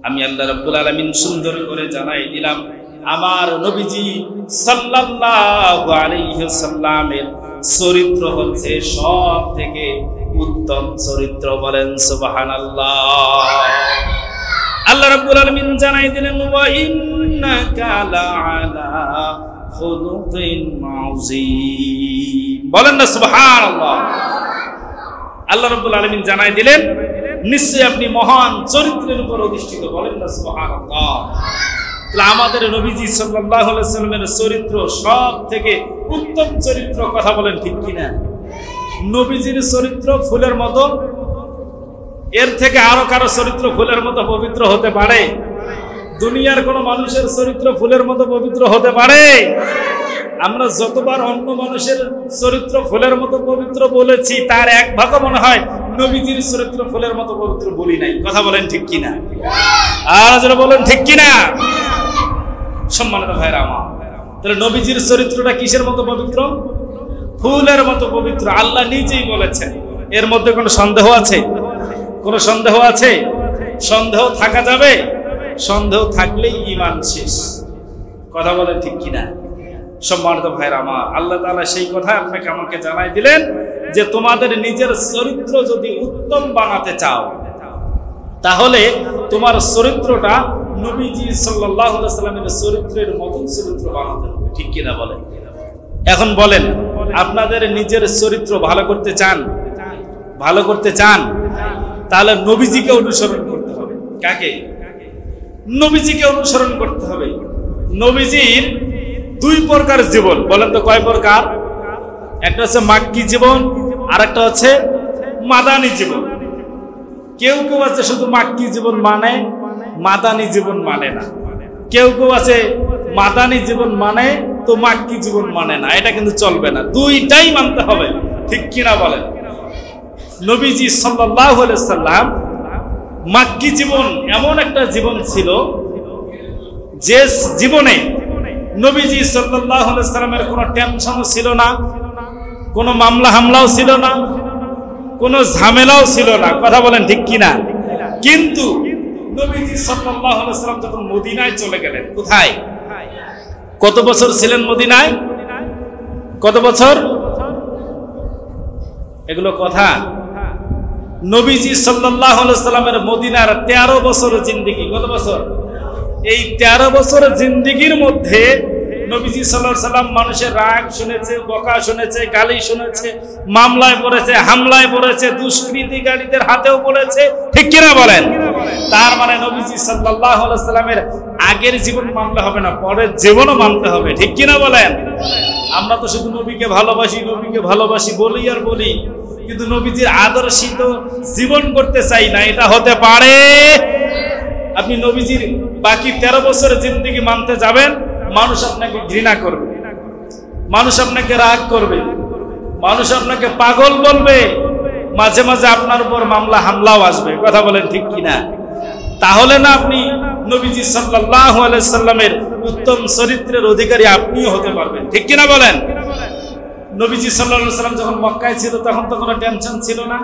আমি আল্লাহ রাব্বুল আলামিন সুন্দর করে জানাই দিলাম আমার নবীজি সাল্লাল্লাহু আলাইহি ওয়াসাল্লামের চরিত্র হচ্ছে সব থেকে উত্তম চরিত্র। বলেন সুবহানাল্লাহ। আল্লাহ রাব্বুল আলামিন জানাই দিলেন, ওয়া ইন্নাকা লাআলা খুলুকিন আযীম। বলেন না সুবহানাল্লাহ। আল্লাহ রাব্বুল আলামিন জানাই দিলেন নিশ্চয়ই আপনি মহান চরিত্রের উপর অধিষ্ঠিত। বলেন না সুবহানাল্লাহ। তাহলে আমাদের নবীজি সাল্লাল্লাহু আলাইহি ওয়াসাল্লামের চরিত্র সব থেকে উত্তম চরিত্র। কথা বলেন ঠিক কিনা? নবীজির চরিত্র ফুলের মতো, এর থেকে আরো কারো চরিত্র ফুলের মতো পবিত্র হতে পারে? দুনিয়ার কোন মানুষের চরিত্র ফুলের মতো পবিত্র হতে পারে? আমরা যতবার অন্য মানুষের চরিত্র ফুলের মতো পবিত্র বলেছি, তার এক ভাগও মনে হয় নবীজির চরিত্র ফুলের মতো পবিত্র বলি নাই। কথা বলেন ঠিক কিনা? আর যারা বলেন ঠিক কিনা? সম্মানিত ভাইরা আমার, তাহলে নবীজির চরিত্রটা কিসের মতো পবিত্র? ফুলের মতো পবিত্র। আল্লাহ নিজেই বলেছেন। এর মধ্যে কোনো সন্দেহ আছে? কোনো সন্দেহ আছে? সন্দেহ থাকা যাবে? সন্দেহ থাকলেই ঈমান শেষ। কথা বলেন ঠিক কিনা? সম্মানিত ভাইরা আমার, আল্লাহ তাআলা সেই কথা আপনাকে আমাকে জানাই দিলেন যে তোমাদের নিজের চরিত্র যদি উত্তম বানাতে চাও, তাহলে তোমার চরিত্রটা নবীজি সাল্লাল্লাহু আলাইহি ওয়াসাল্লামের চরিত্রের মতন চরিত্র বানাতে হবে। ঠিক কিনা বলেন? এখন বলেন, আপনাদের নিজের চরিত্র ভালো করতে চান? ভালো করতে চান? তাহলে নবীজিকে অনুসরণ করতে হবে। কাকে? নবীজিকে অনুসরণ করতে হবে। নবীজির দুই প্রকার জীবন। বলেন তো কয় প্রকার? একটা হচ্ছে মাক্কি জীবন, আর একটা হচ্ছে মাদানী জীবন। কেউ কেউ আছে শুধু মাক্কি জীবন মানে, মাদানী জীবন মানে না। কেউ কেউ আছে মাদানী জীবন মানে তো মাক্কি জীবন মানে না। এটা কিন্তু চলবে না, দুইটাই মানতে হবে। ঠিক কিনা বলেন? নবীজি সাল্লাল্লাহু আলাইহি ওয়াসাল্লাম মাক্কি জীবন এমন একটা জীবন ছিল যে জীবনে নবীজি সাল্লাল্লাহু আলাইহি ওয়াসাল্লামের কোনো টেনশনও ছিল না, কোনো মামলা হামলাও ছিল না, কোনো ঝামেলাও ছিল না। কথা বলেন ঠিক কিনা? কিন্তু নবীজি সাল্লাল্লাহু আলাইহি ওয়াসাল্লাম যখন মদিনায় চলে গেলেন, কোথায়? কত বছর ছিলেন মদিনায়? কত বছর? এগুলো কথা। নবীজি সাল্লাল্লাহু আলাইহি ওয়াসাল্লামের মদিনার 13 বছর জিন্দেগি। কত বছর? এই 13 বছর জিন্দেগির মধ্যে নবীজি সাল্লাল্লাহু আলাইহি ওয়াসাল্লাম মানুষের রাগ শুনেছে, বকা শুনেছে, গালি শুনেছে, মামলায় পড়েছে, হামলায় পড়েছে, দুষ্কৃতিকারীদের হাতেও পড়েছে। ঠিক কিনা বলেন? তার মানে নবীজি সাল্লাল্লাহু আলাইহি ওয়াসাল্লামের আগের জীবন মানলে হবে না, পরের জীবনও মানতে হবে। ঠিক কিনা বলেন? আমরা তো শুধু নবীকে ভালোবাসি, নবীকে ভালোবাসি বলি আর বলি, কিন্তু নবীজির আদর্শিত জীবন করতে চাই না। এটা হতে পারে? আপনি নবীজির বাকি 13 বছরের জিন্দেগি মানতে যাবেন, মানুষ আপনাকে ঘৃণা করবে, মানুষ আপনাকে রাগ করবে, মানুষ আপনাকে পাগল বলবে, মাঝে মাঝে আপনার উপর মামলা হামলাও আসবে। কথা বলেন ঠিক কিনা? তাহলে না আপনি নবীজি সাল্লাল্লাহু আলাইহি ওয়াসাল্লামের উত্তম চরিত্রের অধিকারী আপনিও হতে পারবেন। ঠিক কিনা বলেন? নবীজি সাল্লাল্লাহু আলাইহি ওয়াসাল্লাম যখন মক্কায় ছিল তখন তো কোনো টেনশন ছিল না।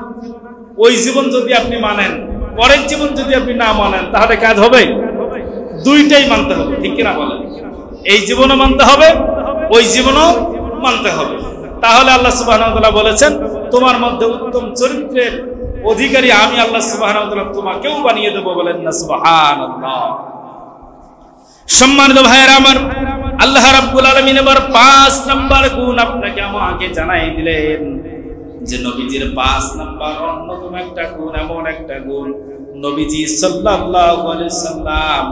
ওই জীবন যদি আপনি মানেন, পরের জীবন যদি আপনি না মানেন, তাহলে কাজ হবে? দুইটাই মানতে হবে। ঠিক কিনা বলেন? এই জীবনও মানতে হবে, ওই জীবনও মানতে হবে। তাহলে আল্লাহ সুবহানাহু ওয়া তাআলা বলেছেন, তোমার মধ্যে উত্তম চরিত্রের অধিকারী আমি আল্লাহ সুবহানাহু ওয়া তাআলা তোমাকেও বানিয়ে দেব। বলেন না সুবহানাল্লাহ। সম্মানিত ভাইয়েরা আমার, আল্লাহ রাব্বুল আলামিন এবার 5 নাম্বার গুণ আপনাকে আমাকে জানাই দিলেন যে নবীজির 5 নাম্বার অন্যতম একটা গুণ, এমন একটা গুণ, নবীজি সাল্লাল্লাহু আলাইহি সাল্লাম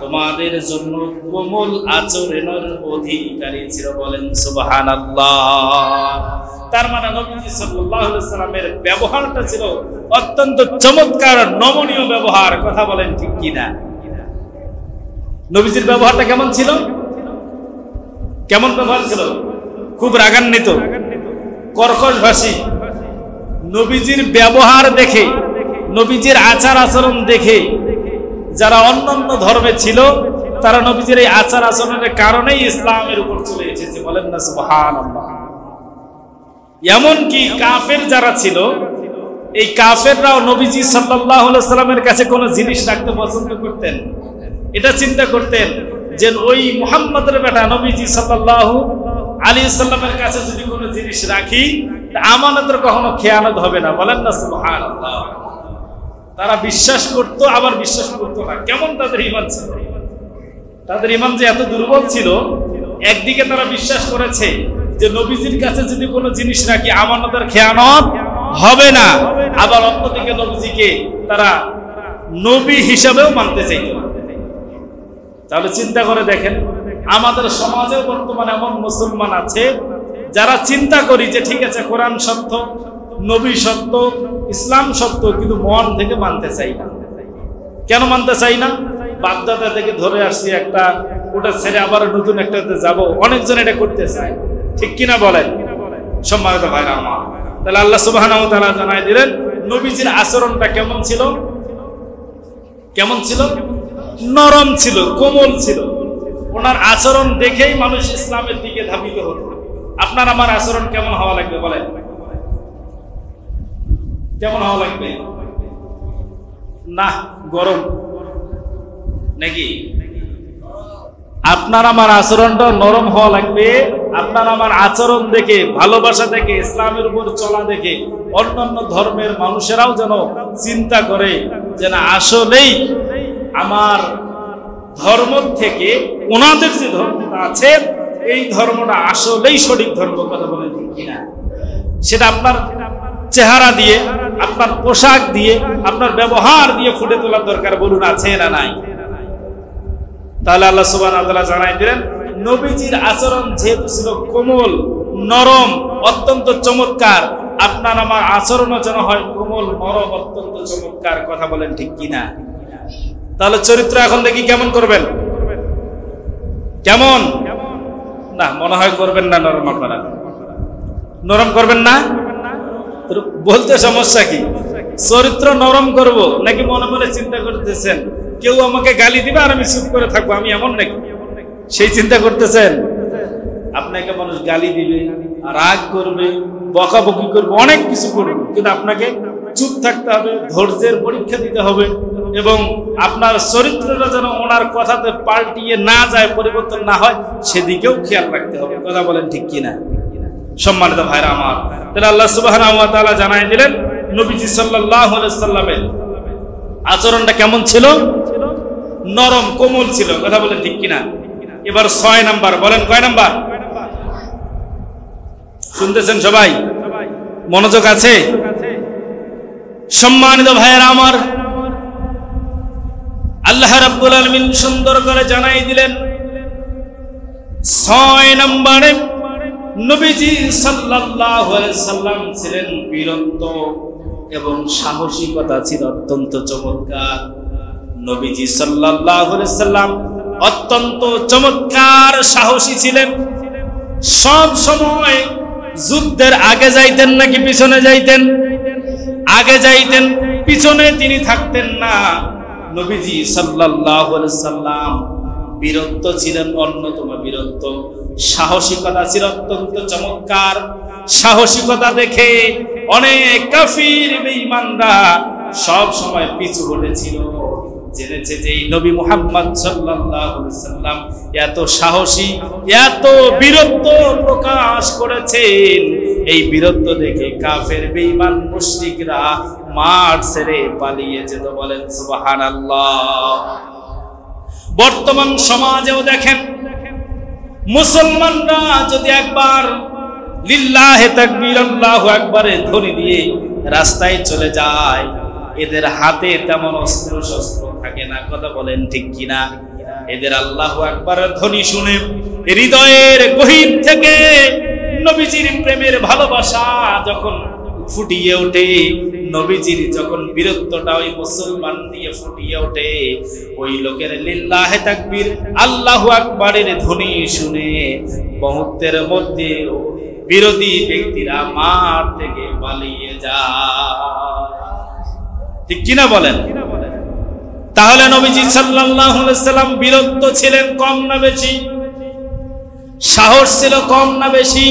তোমাদের জন্য কোমল আচরণের অধিকারী ছিল। বলেন সুবহানাল্লাহ। তার মানে নবীজি সাল্লাল্লাহু আলাইহি সাল্লামের ব্যবহারটা ছিল অত্যন্ত চমৎকার, নমনীয় ব্যবহার। কথা বলেন ঠিক কিনা? নবীজির ব্যবহারটা কেমন ছিল? কেমন ব্যবহার ছিল? খুব রাগান্বিত, কর্কশভাষী। নবীজির ব্যবহার দেখে, নবীজির আচার আচরণ দেখে যারা অন্যান্য ধর্মে ছিল, তারা নবীজির এই আচার আচরণের কারণেই ইসলামের উপর চলে এসেছে। বলেন না সুবহানাল্লাহ। এমনকি কাফের যারা ছিল, এই কাফেররাও নবীজি সাল্লাল্লাহু আলাইহি সাল্লামের কাছে কোনো জিনিস রাখতে পছন্দ করতেন। এটা চিন্তা করতেন যে ওই মুহাম্মদের বেটা নবীজি সাল্লাল্লাহু আলাইহি সাল্লামের কাছে যদি কোনো জিনিস রাখি, আমানতের কখনো খেয়ানত হবে না। বলেন না সুবহানাল্লাহ। তারা বিশ্বাস করত, আবার বিশ্বাস করতো না। কেমন তাদের ঈমান ছিল! তাদের ঈমান যে এত দুর্বল ছিল, একদিকে তারা বিশ্বাস করেছে যে নবীজির কাছে যদি কোনো জিনিস রাখি আমানতের খেয়ানত হবে না, আবার অন্যদিকে নবীজিকে তারা নবী হিসাবেও মানতে চাইত। তাহলে চিন্তা করে দেখেন, আমাদের সমাজেও বর্তমানে এমন মুসলমান আছে যারা চিন্তা করি যে ঠিক আছে কোরআন সত্য, নবী সত্য, ইসলাম সত্য, কিন্তু মন থেকে মানতে চাই না। কেন মানতে চাই না? বাগদাদা থেকে ধরে আসছি একটা, ওটা ছেড়ে আবার নতুন একটাতে যাব, অনেকজন এটা করতে চায়, ঠিক কিনা বলেন? সম্মানিত ভাইরা আমার, তাহলে আল্লাহ সুবহানাহু ওয়া তাআলা জানাই দিলেন নবীজির আচরণটা কেমন ছিল। কেমন ছিল? নরম ছিল, কোমল ছিল। ওনার আচরণ দেখেই মানুষ ইসলামের দিকে ধাবিত হতো। আপনার আমার আচরণ কেমন হওয়া লাগবে বলেন? কেমন হওয়া লাগবে? না গরম নাকি? আপনার আমার আচরণটা নরম হওয়া লাগবে। আপনার আমার আচরণ দেখে, ভালোবাসা দেখে, ইসলামের উপর চলা দেখে অন্যান্য ধর্মের মানুষেরাও যেন চিন্তা করে যে না, আসলেই আমার ধর্ম থেকে ওনাদের যে ধর্মটা আছে এই ধর্মটা আসলেই সঠিক ধর্ম। কথা বলেন ঠিক কিনা? সেটা আপনার চেহারা দিয়ে, আপনার পোশাক দিয়ে, আপনার ব্যবহার দিয়ে ফুটে তোলার দরকার। বলুন আছে না নাই? তাহলে আল্লাহ সুবহানাহু ওয়া তাআলা জানাই দিলেন নবীজির আচরণ যেহেতু ছিল কোমল, নরম, অত্যন্ত চমৎকার, আপনার আমার আচরণও যেন হয় কোমল, নরম, অত্যন্ত চমৎকার। কথা বলেন ঠিক কিনা? তাহলে চরিত্র এখন দেখি কেমন করবেন? কেমন? না মনে হয় করবেন না নরম। আপনারা নরম করবেন না? বলতে সমস্যা কি? চরিত্র নরম করব নাকি মনে মনে চিন্তা করতেছেন কেউ আমাকে গালি দিবে আর আমি চুপ করে থাকবো, আমি এমন নাকি? সেই চিন্তা করতেছেন? আপনাকে মানুষ গালি দিবে, রাগ করবে, বকাবকি করবে, অনেক কিছু করবে, কিন্তু আপনাকে চুপ থাকতে হবে, ধৈর্যের পরীক্ষা দিতে হবে, এবং আপনার চরিত্রটা যেন ওনার কথাতে পাল্টিয়ে না যায়, পরিবর্তন না হয়, সেদিকেও খেয়াল রাখতে হবে। কথা বলেন ঠিক কিনা? সম্মানিত ভাইরা আমার, তাহলে আল্লাহ সুবহানাহু ওয়া তাআলা জানাই দিলেন নবীজি সাল্লাল্লাহু আলাইহি সাল্লামের আচরণটা কেমন ছিল? নরম, কোমল ছিল। কথা বলেন ঠিক কিনা? এবার 6 নাম্বার বলেন। কয় নাম্বার? শুনতেছেন সবাই? মনোযোগ আছে? সম্মানিত ভাইরা আমার, আল্লাহ রাব্বুল আলামিন সুন্দর করে জানাই দিলেন 6 নম্বরে নবীজি সাল্লাল্লাহু আলাইহি সাল্লাম ছিলেন বীরত্ব এবং সাহসিকতা ছিল অত্যন্ত চমৎকার। নবীজি সাল্লাল্লাহু আলাইহি সাল্লাম অত্যন্ত চমৎকার সাহসী ছিলেন। সব সময় যুদ্ধের আগে যাইতেন নাকি পিছনে যাইতেন? আগে যাইতেন, পিছনে তিনি থাকতেন না। নবীজি সাল্লাল্লাহু আলাইহি সাল্লাম বীরত্ব ছিলেন অন্যতম বীরত্ব, সাহসিকতা ছিল অত্যন্ত চমৎকার। সাহসিকতা দেখে অনেক কাফির বেঈমানরা সব সময় পিছু হটেছিল, জেনেছে যে এই নবী মুহাম্মদ সাল্লাল্লাহু আলাইহি সাল্লাম এত সাহসী, এত বীরত্ব প্রকাশ করেছেন। এই বীরত্ব দেখে কাফের বেঈমান মুশরিকরা মাঠ ছেড়ে পালিয়ে যেত। বলেন সুবহানাল্লাহ। বর্তমান সমাজেও দেখেন, মুসলমানরা যদি একবার লিল্লাহে তাকবীর আল্লাহু আকবারে ধ্বনি দিয়ে রাস্তায় চলে যায়, এদের হাতে তেমন অস্ত্র শস্ত্র থাকে না। কথা বলেন ঠিক কিনা? এদের আল্লাহু আকবারের ধ্বনি শুনে হৃদয়ের গহীন থেকে নবীজির প্রেমের ভালোবাসা যখন ফুটিয়ে ওঠে, নবীজির যখন বীরত্বটা ওই মুসলমান দিয়ে ফুটিয়ে ওঠে, ওই লোকের লিল্লাহে তাকবীর আল্লাহু আকবারের ধ্বনি শুনে মুহূর্তের মধ্যে বিরোধী ব্যক্তিরা মাঠ থেকে পালিয়ে যায়। ঠিক কিনা বলেন? তাহলে নবীজি সাল্লাল্লাহু আলাইহি সাল্লাম বীরত্ব ছিলেন কম না বেশি? সাহস ছিল কম না বেশি?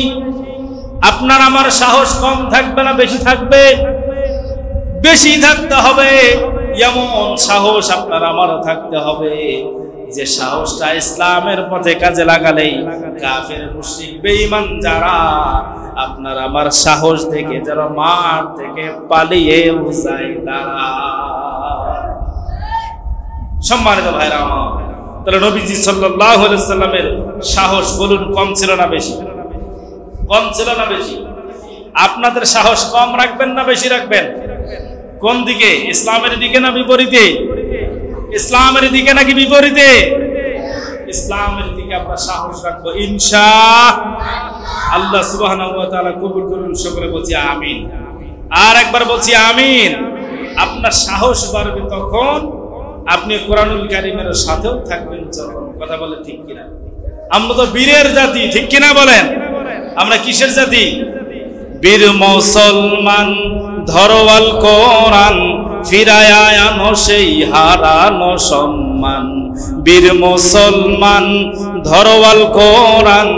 আপনার আমার সাহস কম থাকবে না বেশি থাকবে? বেশি থাকতে হবে। এমন সাহস আপনার আমারও থাকতে হবে যে সাহসটা ইসলামের পথে কাজে লাগালেই কাফের মুশরিক বেঈমান যারা আপনার আমার সাহস দেখে যারা মাঠ থেকে পালিয়ে যায় তারা। সম্মানিত ভাইরা আমার, তাহলে নবীজি সাল্লাল্লাহু আলাইহি ওয়াসাল্লামের সাহস বলুন কম ছিল না বেশি? কম ছিল না বেশি? আপনাদের সাহস কম রাখবেন না বেশি রাখবেন? কোন দিকে? ইসলামের দিকে না বিপরীতে? ইসলামের দিকে নাকি বিপরীতে? ইসলামের দিকে আমরা সাহস রাখবো ইনশাআল্লাহ। সুবহানাহু ওয়া তাআলা কবুল করুন। সকলে বলছি আমিন। আর একবার বলছি আমিন। আপনার সাহস বাড়বে তখন আপনি কোরআনুল কারীমের সাথেও থাকবেন যখন। কথা বলে ঠিক কিনা? আমরা তো বীরের জাতি, ঠিক কিনা বলেন? আমরা কিসের জাতি? বীর মুসলমান ধরওয়াল কোরআন ফিরায়া আনো সেই হারানো সম্মান। বীর মুসলমান ধরওয়াল কোরআন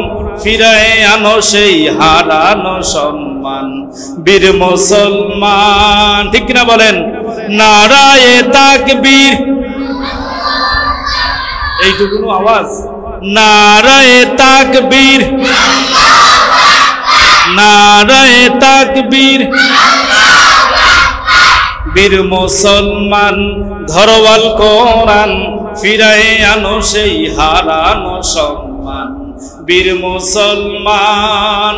ফিরায় আনো সেই হারানো সম্মান। বীর মুসলমান, ঠিক কিনা বলেন? নারায়ে তাকবীর, এইটুকু আওয়াজ। নারায়ে তাকবীর, নারায়ে তাকবীর। বীর মুসলমান ধরওয়াল কোরআন ফিরায় আনো সেই হারানো সম্মান। বীর মুসলমান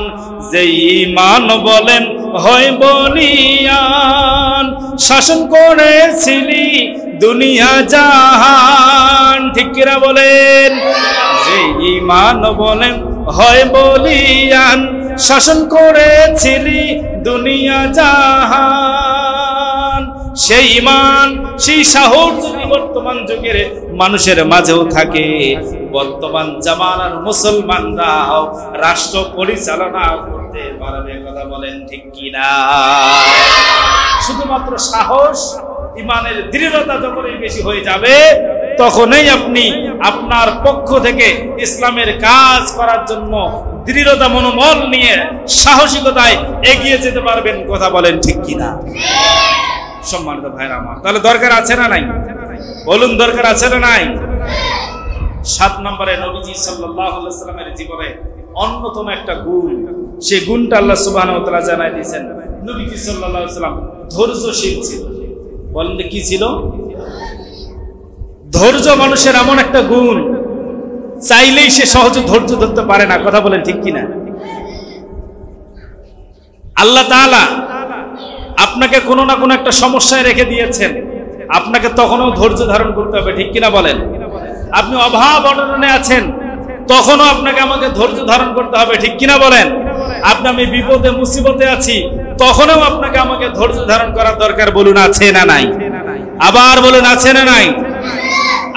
যেই ঈমান বলেন হয় বলিয়ান, শাসন করেছিলি দুনিয়া জাহান। ঠিক কিনা বলেন? যেই ঈমান বলেন হয় বলিয়ান, শাসন করেছিলি দুনিয়া জাহান। সেই ঈমান সেই সাহস যদি বর্তমান যুগের মানুষের মাঝেও থাকে, বর্তমান জামানার মুসলমানরাও রাষ্ট্র পরিচালনা করতে পারবে। কথা বলেন ঠিক কিনা? শুধুমাত্র সাহস, ঈমানের দৃঢ়তা যখনই বেশি হয়ে যাবে তখনই আপনি আপনার পক্ষ থেকে ইসলামের কাজ করার জন্য দৃঢ়তা মনোবল নিয়ে সাহসিকতায় এগিয়ে যেতে পারবেন। কথা বলেন ঠিক কিনা? সম্মানিত ভাইরা আমার, তাহলে দরকার আছে না নাই? বলুন দরকার আছে না নাই? 7 নম্বরে নবীজি সাল্লাল্লাহু আলাইহি ওয়াসাল্লামের জীবনে অন্যতম একটা গুণ, সেই গুণটা আল্লাহ সুবহানাহু ওয়া তাআলা জানাই দিয়েছেন। নবীজি সাল্লাল্লাহু আলাইহি ওয়াসাল্লাম ধৈর্যশীল ছিল। বলেন কি ছিল? ধৈর্য মানুষের এমন একটা গুণ, চাইলেই সে সহজে ধৈর্য ধরতে পারে না। কথা বলেন ঠিক কিনা? আল্লাহ তাআলা আপনাকে কোনো না কোনো একটা সমস্যায় রেখে দিয়েছেন, আপনাকে তখনও ধৈর্য ধারণ করতে হবে। ঠিক কিনা বলেন? আপনি অভাব অনটনে আছেন, তখনও আপনাকে আমাকে ধৈর্য ধারণ করতে হবে। ঠিক কিনা বলেন? আমি বিপদে মুসিবতে আছি, তখনও আপনাকে আমাকে ধৈর্য ধারণ করার দরকার। বলুন আছে না নাই? আবার বলুন আছে না নাই?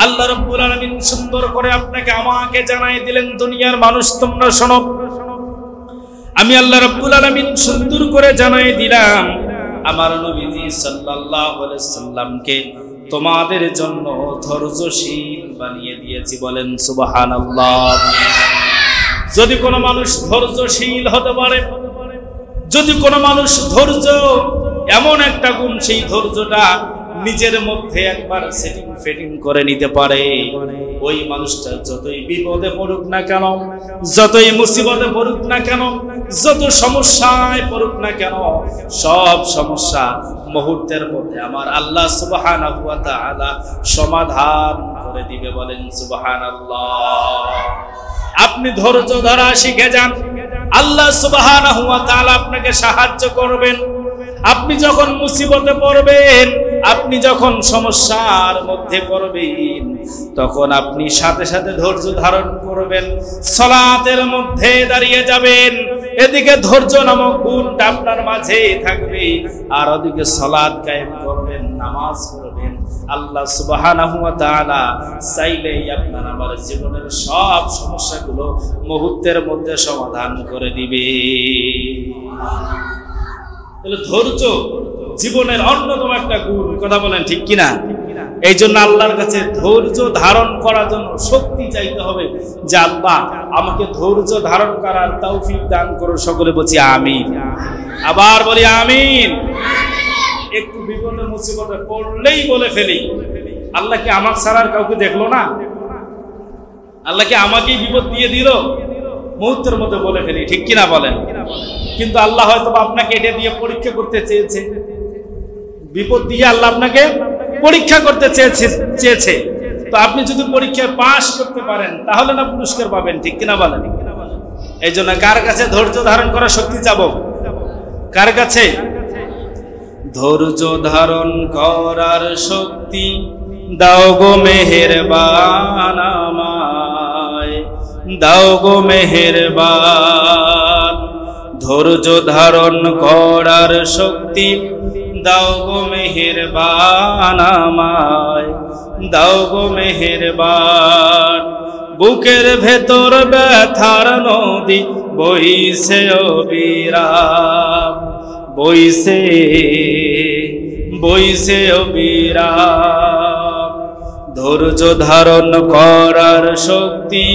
আল্লাহ রাব্বুল আলামিন সুন্দর করে আপনাকে আমাকে জানাই দিলেন, দুনিয়ার মানুষ তোমরা শোনো, আমি আল্লাহ রাব্বুল আলামিন সুন্দর করে জানাই দিলাম আমার নবীজি সাল্লাল্লাহু আলাইহি সাল্লামকে তোমাদের জন্য ধৈর্যশীল বানিয়ে দিয়েছি। বলেন সুবহানাল্লাহ। যদি কোনো মানুষ ধৈর্যশীল হতে পারে, যদি কোনো মানুষ ধৈর্য এমন একটা গুণ, সেই ধৈর্যটা নিজের মধ্যে একবার সেটিং ফেটিং করে নিতে পারে, ওই মানুষটা যতই বিপদে পড়ুক না কেন, যতই মুসিবতে পড়ুক না কেন, যত সমস্যায় পড়ুক না কেন, সব সমস্যা মুহূর্তের মধ্যে আমার আল্লাহ সুবহানাহু ওয়া তাআলা সমাধান করে দিবে। বলেন সুবহানাল্লাহ। আপনি ধৈর্য ধরা শিখে যান, আল্লাহ সুবহানাহু ওয়া তাআলা আপনাকে সাহায্য করবেন। আপনি যখন মুসিবতে পড়বেন, আপনি যখন সমস্যার মধ্যে পড়বেন, তখন আপনি সাথে সাথে ধৈর্য ধারণ করবেন, সালাতের মধ্যে দাঁড়িয়ে যাবেন। এদিকে ধৈর্য নামক গুণটা আপনার মাঝে থাকবে, আর ওদিকে সালাত কায়েম করবেন, নামাজ পড়বেন। আল্লাহ সুবহানাহু ওয়া তাআলা চাইলেই আপনার আমার জীবনের সব সমস্যাগুলো মুহূর্তের মধ্যে সমাধান করে দিবে। তাহলে ধৈর্য জীবনের অন্যতম একটা গুণ। কথা বলেন ঠিক কিনা? এই জন্য আল্লাহর কাছে ধৈর্য ধারণ করার জন্য শক্তি চাইতে হবে যে আল্লাহ আমাকে ধৈর্য ধারণ করার তৌফিক দান করো। সকলে বলছি আমিন। আবার বলি আমিন। একটু বিপদে মুসিবতে পড়লেই বলে ফেলি, আল্লাহ কি আমাকে ছাড়ার কাউকে দেখলো না? আল্লাহ কি আমাকেই বিপদ দিয়ে দিল? মুহূর্তের মধ্যে বলে ফেলি, ঠিক কিনা বলেন? কিন্তু আল্লাহ হয়তো আপনাকে এটা দিয়ে পরীক্ষা করতে চেয়েছে, বিপদ দিয়ে আল্লাহ আপনাকে পরীক্ষা করতে চেয়েছে। তো আপনি যদি পরীক্ষায় পাশ করতে পারেন তাহলে না পুরস্কার পাবেন, ঠিক কিনা বলেন? এই জন্য কার কাছে ধৈর্য ধারণ করার শক্তি চাবো? কার কাছে? ধৈর্য ধারণ করার শক্তি দাও গো মেহেরবান আমায়, দাও গো মেহেরবান। ধৈর্য ধারণ করার শক্তি দাও গো মেহেরবান আমায়, দাও গো মেহেরবান। বুকের ভেতর ব্যথার নদী বইছে অবিরাম, বইছে বইছে অবিরাম। ধৈর্য ধারণ করার শক্তি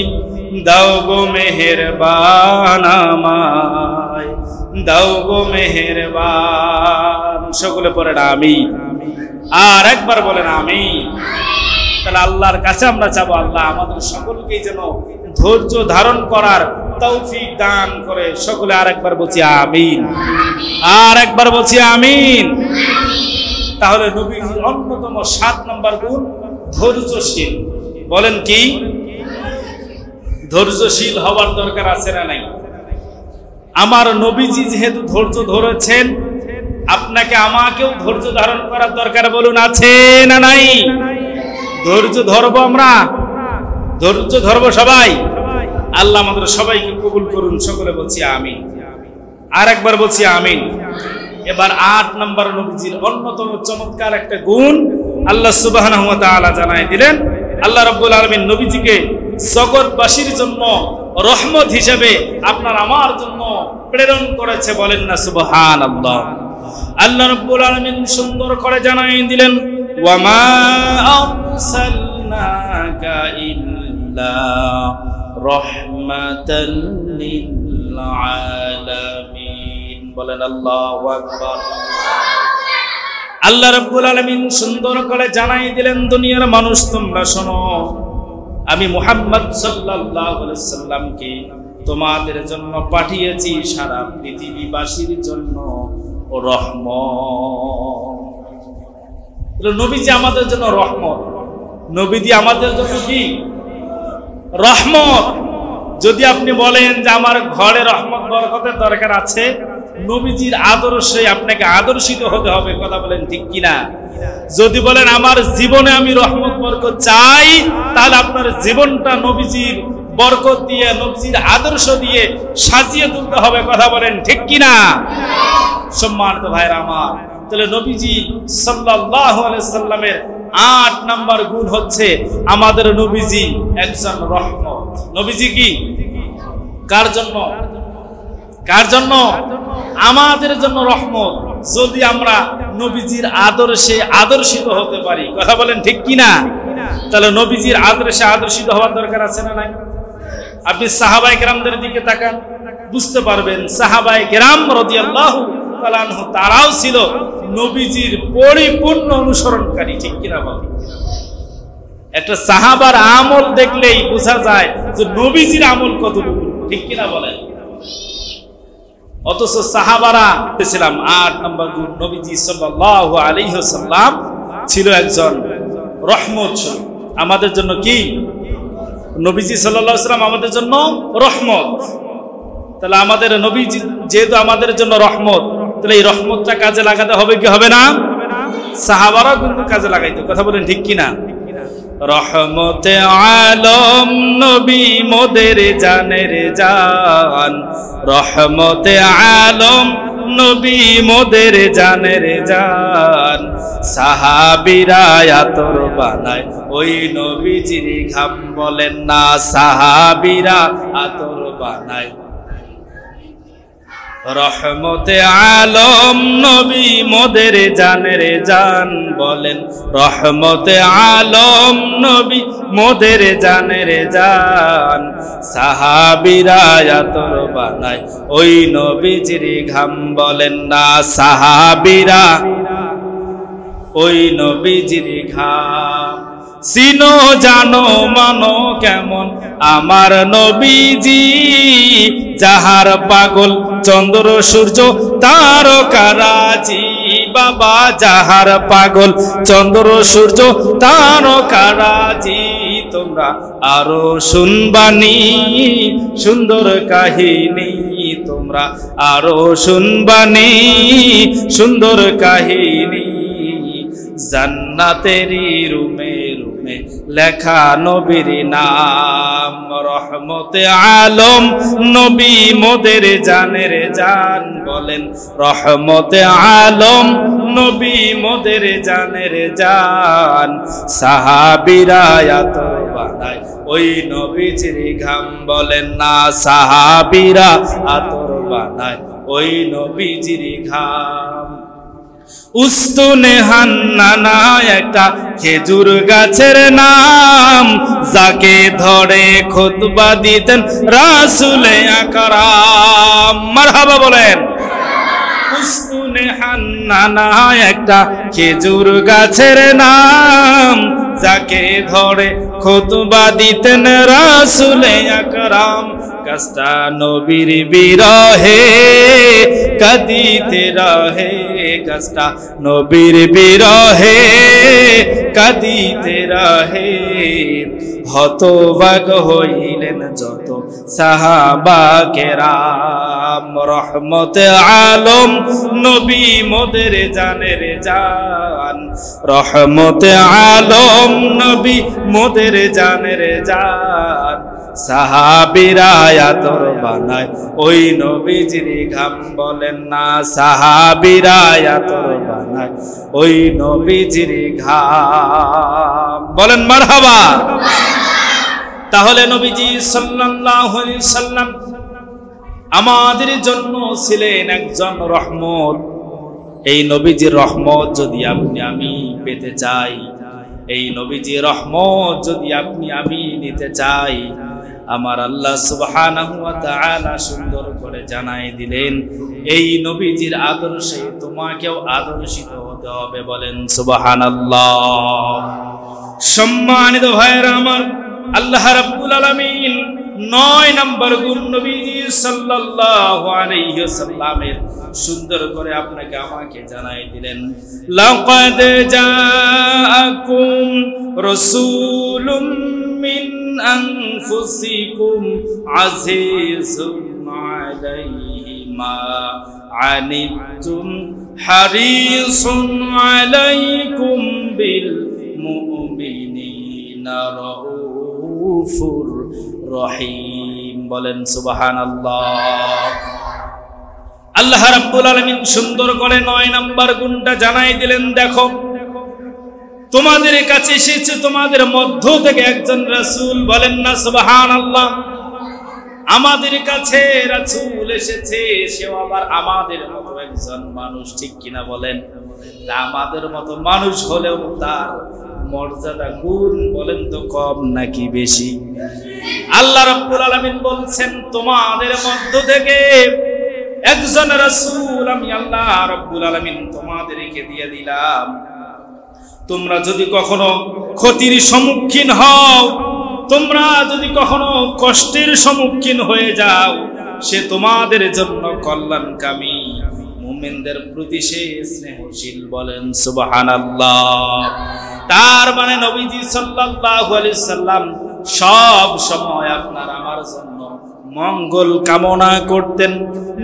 দাও গো মেহেরবান আমায়, দাও গো মেহেরবান। সকলে পড়েন আমিন। আর একবার বলেন আমিন। তাহলে আল্লাহর কাছে আমরা চাবো আল্লাহ আমাদের সকলকেই যেন ধৈর্য ধারণ করার তৌফিক দান করে। সকলে আর একবার বলছি আমিন। আর একবার বলছি আমিন। তাহলে নবীর অন্যতম 7 নম্বর গুণ ধৈর্যশীল। বলেন কি? ধৈর্যশীল হওয়ার দরকার আছে না নাই? আমার নবীজি যেহেতু ধৈর্য ধরেছেন, আপনাকে আমাকেও ধৈর্য ধারণ করার দরকার বলুন আছে না নাই? ধৈর্য ধরবো আমরা, ধৈর্য ধরবো সবাই। আল্লাহ আমাদের সবাইকে কবুল করুন। সকলে বলছি আমিন। আর একবার বলছি আমিন। এবার 8 নম্বর নবীজির অন্যতম চমৎকার একটা গুণ আল্লাহ সুবহানাহু ওয়া তাআলা জানায় দিলেন। আল্লাহ রাব্বুল আলামিন নবীজিকে জগৎবাসীর জন্য রহমত হিসেবে আপনার আমার জন্য প্রেরণ করেছে। বলেন না সুবহানাল্লাহ। আল্লাহ রাব্বুল আলামিন সুন্দর করে জানায় দিলেন, ওয়া মা আরসালনাকা ইল্লা রাহমাতাল লিল আলামিন। বলেন আল্লাহু আকবার। আল্লাহ রাব্বুল আলামিন সুন্দর করে জানাই দিলেন, দুনিয়ার মানুষ তোমরা শোনো, আমি মুহাম্মদ সাল্লাল্লাহু আলাইহি সাল্লামকে তোমাদের জন্য পাঠিয়েছি সারা পৃথিবীবাসীর জন্য রহমত। নবীজি আমাদের জন্য রহমত। নবীজি আমাদের জন্য কি? রহমত। যদি আপনি বলেন যে আমার ঘরে রহমত বরকতের দরকার আছে, নবীজির আদর্শে আপনাকে আদর্শিত হতে হবে। কথা বলেন ঠিক কিনা? যদি বলেন আমার জীবনে আমি রহমত বরকত চাই, তাহলে আপনার জীবনটা নবীজির বরকত দিয়ে, নবীজির আদর্শ দিয়ে সাজিয়ে তুলতে হবে। কথা বলেন ঠিক কিনা? সম্মানিত ভাইরা আমার, তাহলে নবীজি সাল্লাল্লাহু আলাইহি সাল্লামের 8 নম্বর গুণ হচ্ছে আমাদের নবীজি একজন রহমত। নবীজি কি? কার জন্য? কার জন্য? আমাদের জন্য রহমত। যদি আমরা নবীজির আদর্শে আদর্শিত হতে পারি, কথা বলেন ঠিক কিনা? তাহলে নবীজির আদর্শে আদর্শিত হওয়ার দরকার আছে না নাই? আপনি সাহাবায়ে কেরামদের দিকে তাকান, বুঝতে পারবেন সাহাবায়ে কেরাম রাদিয়াল্লাহু তাআলা আনহু তারাও ছিল নবীজির পরিপূর্ণ অনুসরণকারী। ঠিক কিনা বলেন? একটা সাহাবার আমল দেখলেই বোঝা যায় যে নবীজির আমল কতটুকু। ঠিক কিনা বলেন? অথচ সাহাবারা ছিলাম 8 নম্বর গুণ, নবীজি সাল্লাল্লাহু আলাইহি ওয়াসাল্লাম ছিল একজন রহমত। আমাদের জন্য কি? নবীজি সাল্লাল্লাহু আলাইহি ওয়াসাল্লাম আমাদের জন্য রহমত। তাহলে আমাদের নবীজি যেহেতু আমাদের জন্য রহমত, তাহলে এই রহমতটা কাজে লাগাতে হবে কি হবে না? সাহাবারা কিন্তু কাজে লাগাইতো। কথা বলেন ঠিক কিনা? রহমতে আলম নবী মোদের জানের জান, রহমতে আলম নবী মোদের জানের জান। সাহাবীরা আতর বানায় ওই নবীজির ঘাম। বলেন না সাহাবীরা আতর বানায় রহমতে আলম নবী মোদের জানের জান, বলেন রহমতে আলম নবী মোদের জানের জান। সাহাবীরা আতর বানায় ওই নবীজির ঘাম, বলেন না সাহাবীরা ওই নবীজির ঘাম। চিনো জানো মানো কেমন আমার নবীজি, যাহার পাগল চন্দ্র সূর্য তারকারাজি। বাবা যাহার পাগল চন্দ্র সূর্য তারকারাজি। তোমরা আরো শুনবানি সুন্দর কাহিনী, তোমরা আরো শুনবানি সুন্দর কাহিনী। জান্নাতেরি রুমে রুমে লেখা নবীর নাম, রহমতে আলম নবী মোদের জানের জান, বলেন রহমতে আলম নবী মোদের জানের জান। সাহাবীরা আতর বানায় ওই নবীজির ঘাম, বলেন না সাহাবীরা আতর বানায় ওই নবীজির ঘাম। উস্তুনে হান্নানা একটা খেজুর গাছের নাম, যাকে ধরে খুতবা দিতেন রাসূলে আকরাম। মারহাবা বলেন। উস্তুনে হান্নানা একটা খেজুর গাছের নাম, যাকে ধরে খুতবা দিতেন রাসূলে আকরাম। গাছটা নবীর বিরহে কাঁদিতে রহে, গাছটা নবীর বিরহে কাঁদিতে রহে। হতভাগ হইলেন যত সাহাবা কেরাম, রহমতে আলম নবী মোদের জানের জান, রহমতে আলম নবী মোদের জানের জান। সাহাবীরা আতর বানায় ওই নবীজির ঘাম, বলেন না সাহাবীরা আতর বানায় ওই নবীজির ঘাম, বলেন মারহাবা। তাহলে নবীজি সাল্লাল্লাহু আলাইহি সাল্লাম আমাদের জন্য ছিলেন একজন রহমত। এই নবীজির রহমত যদি আপনি আমি পেতে চাই, এই নবীজির রহমত যদি আপনি আমি নিতে চাই, আমার আল্লাহ সুবহানাহু ওয়া তাআলা সুন্দর করে জানাই দিলেন, এই নবীজির আদর্শে তোমাকেও আদর্শিত হতে হবে, বলেন সুবহানাল্লাহ। সম্মানিত ভাইরা আমার, আল্লাহ রাব্বুল আলামিন 9 নম্বর গুণ নবীজি সাল্লাল্লাহু আলাইহি ওয়াসাল্লামের সুন্দর করে আপনাকে আমাকে জানাই দিলেন। লাকাদ জাআকুম রাসূলুম মিন আনফুসিকুম আজিজুন আলাইহি মা আনিতুম হারিসুন আলাইকুম বিল মুমিনিনা রাউফুর রহিম, বলেন সুবহানাল্লাহ। আল্লাহ রাব্বুল আলামিন সুন্দর করে 9 নম্বর গুণটা জানাই দিলেন। দেখো, তোমাদের কাছে এসেছে তোমাদের মধ্য থেকে একজন রাসূল, বলেন না সুবহানাল্লাহ। আমাদের কাছে রাসূল এসেছে, সেও আবার আমাদের মতো একজন মানুষ, ঠিক কিনা বলেন? আমাদের মতো মানুষ হলেও তার মর্যাদা গুণ বলেন তো কম নাকি বেশি? আল্লাহ রাব্বুল আলামিন বলছেন, তোমাদের মধ্য থেকে একজন রাসূল আমি আল্লাহ রাব্বুল আলামিন তোমাদেরকে দিয়ে দিলাম। তোমরা যদি কখনো ক্ষতির সম্মুখীন হও, তোমরা যদি কখনো কষ্টের সম্মুখীন হয়ে যাও, সে তোমাদের জন্য কল্যাণকামী, মুমিনদের প্রতি সে স্নেহশীল, বলেন সুবহানাল্লাহ। তার মানে নবীজি সাল্লাল্লাহু আলাইহি সাল্লাম সব সময় আপনার আমার জন্য মঙ্গল কামনা করতেন।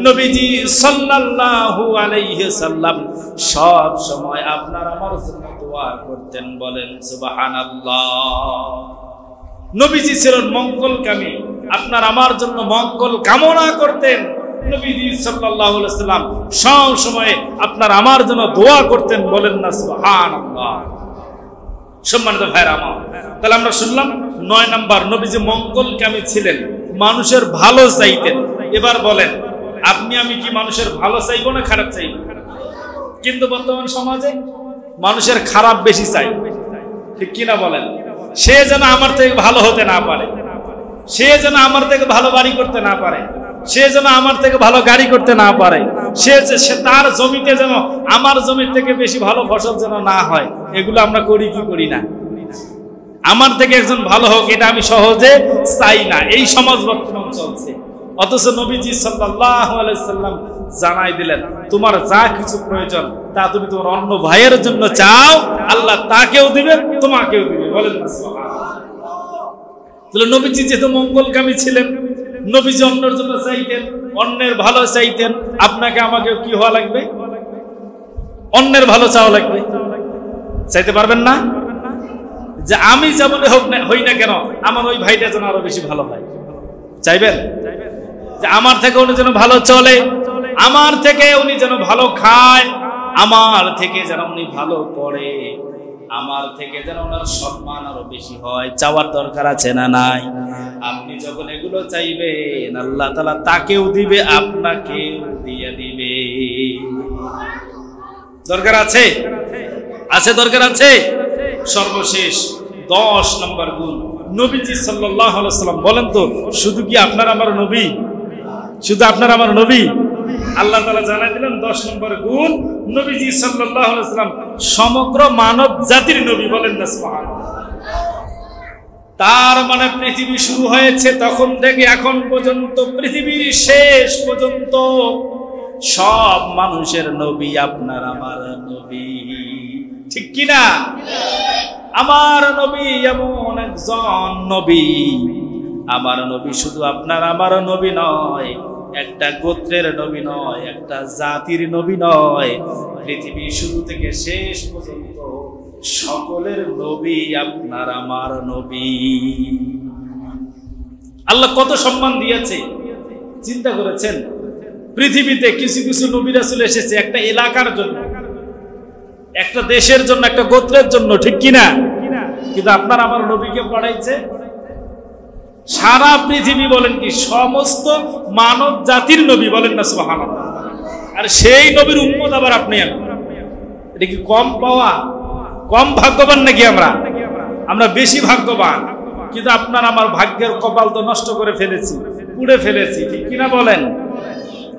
নবীজি সাল্লাল্লাহু আলাইহি সাল্লাম সব সময় আপনার আমার জন্য দোয়া করতেন, বলেন সুবহানাল্লাহ। নবীজি ছিলেন মঙ্গলকামী, আপনার আমার জন্য মঙ্গল কামনা করতেন। নবীজি সাল্লাল্লাহু আলাইহি সাল্লাম সব সময় আপনার আমার জন্য দোয়া করতেন, বলেন না সুবহানাল্লাহ। সম্মানিত ভাইরা আমার, তাহলে আমরা শুনলাম 9 নম্বর, নবীজি মঙ্গলকামী ছিলেন, মানুষের ভালো চাইতেন। এবার বলেন, আপনি আমি কি মানুষের ভালো চাইবো না খারাপ চাইবো? কিন্তু বর্তমান সমাজে মানুষের খারাপ বেশি চাই, ঠিক কিনা বলেন? সে যেন আমার থেকে ভালো হতে না পারে, সে যেন আমার থেকে ভালো বাড়ি করতে না পারে, সে যেন আমার থেকে ভালো গাড়ি করতে না পারে, সে তার জমিতে যেন আমার জমির থেকে বেশি ভালো ফসল যেন না হয়। এগুলো আমরা করি কি করি না? আমার থেকে একজন ভালো হোক এটা আমি সহজে চাই না। এই সমাজ বর্তমান চলছে। অথচ নবীজি সাল্লাল্লাহু আলাইহি সাল্লাম জানাই দিলেন, তোমার যা কিছু প্রয়োজন তা তুমি তোমার অন্য ভাইয়ের জন্য চাও, আল্লাহ তাকেও দিবে তোমাকেও দিবে। বলেন না সুবহানাল্লাহ। তাহলে নবীজি যেহেতু মঙ্গলকামী ছিলেন, নবীজি অন্যের জন্য চাইতেন, অন্যের ভালো চাইতেন, আপনাকে আমাকে কি হওয়া লাগবে? অন্যের ভালো চাওয়া লাগবে। চাইতে পারবেন না যে আমি যেমন হই না কেন আমার ওই ভাইটা যেন আরো বেশি ভালো হয়? চাইবেন যে আমার থেকে উনি যেন ভালো চলে, আমার থেকে উনি যেন ভালো খায়, আমার থেকে যেন উনি ভালো পড়ে, আমার থেকে যেন ওনার সম্মান আরো বেশি হয়। চাওয়ার দরকার আছে না নাই? আপনি যখন এগুলো চাইবেন আল্লাহ তাআলা তাকেও দিবে, আপনাকেও দিয়ে দিবে। দরকার আছে? আছে, দরকার আছে। সর্বশেষ 10 নম্বর গুণ নবীজি সাল্লাল্লাহু আলাইহি সাল্লাম বলেন তো, শুধু কি আপনার আমার নবী? শুধু আপনার আমার নবী? আল্লাহ তাআলা জানাই দিলেন 10 নম্বর গুণ, নবীজি সাল্লাল্লাহু আলাইহি সাল্লাম সমগ্র মানব জাতির নবী। বলেন না সুবহানাল্লাহ। তার মানে পৃথিবী শুরু হয়েছে তখন থেকে এখন পর্যন্ত, পৃথিবীর শেষ পর্যন্ত সব মানুষের নবী আপনার আমার নবী, ঠিক কিনা? আমার নবী এমন একজন নবী, আমার নবী শুধু আপনার আমার নবী নয়, একটা গোত্রের নবী নয়, একটা জাতির নবী নয়, পৃথিবী শুরু থেকে শেষ পর্যন্ত সকলের নবী আপনার আমার নবী। আল্লাহ কত সম্মান দিয়েছে চিন্তা করেছেন? পৃথিবীতে কিছু কিছু নবী রাসূল এসেছে একটা এলাকার জন্য, একটা দেশের জন্য, একটা গোত্রের জন্য, ঠিক কিনা? কিন্তু আপনার আমার নবীকে পড়াইছে সারা পৃথিবী, বলেন কি সমস্ত মানব জাতির নবী। বলেন না সুবহানাল্লাহ। আর সেই নবীর উম্মত আবার আপনি আমি। এটা কি কম পাওয়া, কম ভাগ্যবান নাকি আমরা? আমরা বেশি ভাগ্যবান। কিন্তু আপনার আমার ভাগ্যের কপাল তো নষ্ট করে ফেলেছি, পুড়ে ফেলেছি, ঠিক কিনা বলেন?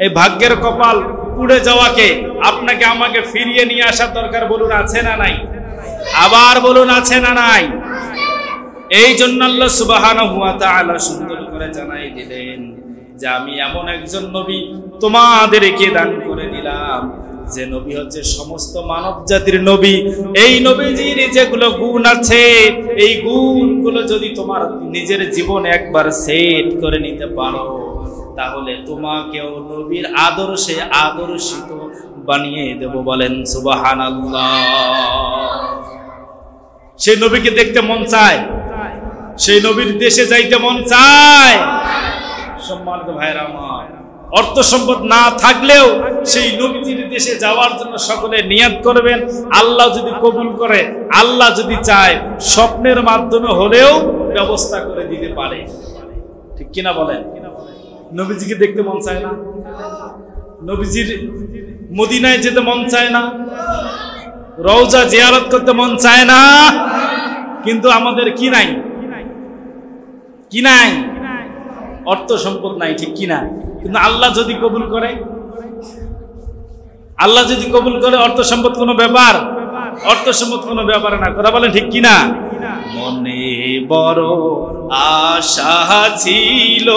এই ভাগ্যের কপাল পুড়ে যাওয়াকে আপনাকে আমাকে ফিরিয়ে নিয়ে আসার দরকার, বলুন আছে না নাই? আবার বলুন আছে না নাই? এই জন্য আল্লাহ সুবহানাহু ওয়া তাআলা সুন্দর করে জানাই দিলেন যে আমি এমন একজন নবী তোমাদেরকে দান করে দিলাম, যে নবী হচ্ছে সমস্ত মানব জাতির নবী। এই নবীজির যেগুলো গুণ আছে, এই গুণগুলো যদি তোমার নিজের জীবনে একবার সেট করে নিতে পারো, তাহলে তোমাকেও নবীর আদর্শে আদর্শিত বানিয়ে দেব। বলেন সুবহানাল্লাহ। সেই নবীকে দেখতে মন চায়, সেই নবীর দেশে যাইতে মন চায়। সম্মানিত ভাইরা আমার, অর্থ সম্পদ না থাকলেও সেই নবীজির দেশে যাওয়ার জন্য সকলে নিয়ত করবেন। আল্লাহ যদি কবুল করে, আল্লাহ যদি চায়, স্বপ্নের মাধ্যমে হলেও ব্যবস্থা করে দিতে পারে, ঠিক কিনা বলেন? নবীজিকে দেখতে মন চায় না? নবীজির মদিনায় যেতে মন চায় না? রওজা জিয়ারত করতে মন চায় না? কিন্তু আমাদের কি নাই? কি নাই? অর্থ সম্পদ নাই, ঠিক কিনা? কিন্তু আল্লাহ যদি কবুল করে, আল্লাহ যদি কবুল করে, অর্থ সম্পদ কোনো ব্যাপার? অর্থ সম্পদ কোনো ব্যাপার না। কথা বলেন ঠিক কিনা? মনে বড় আশা ছিল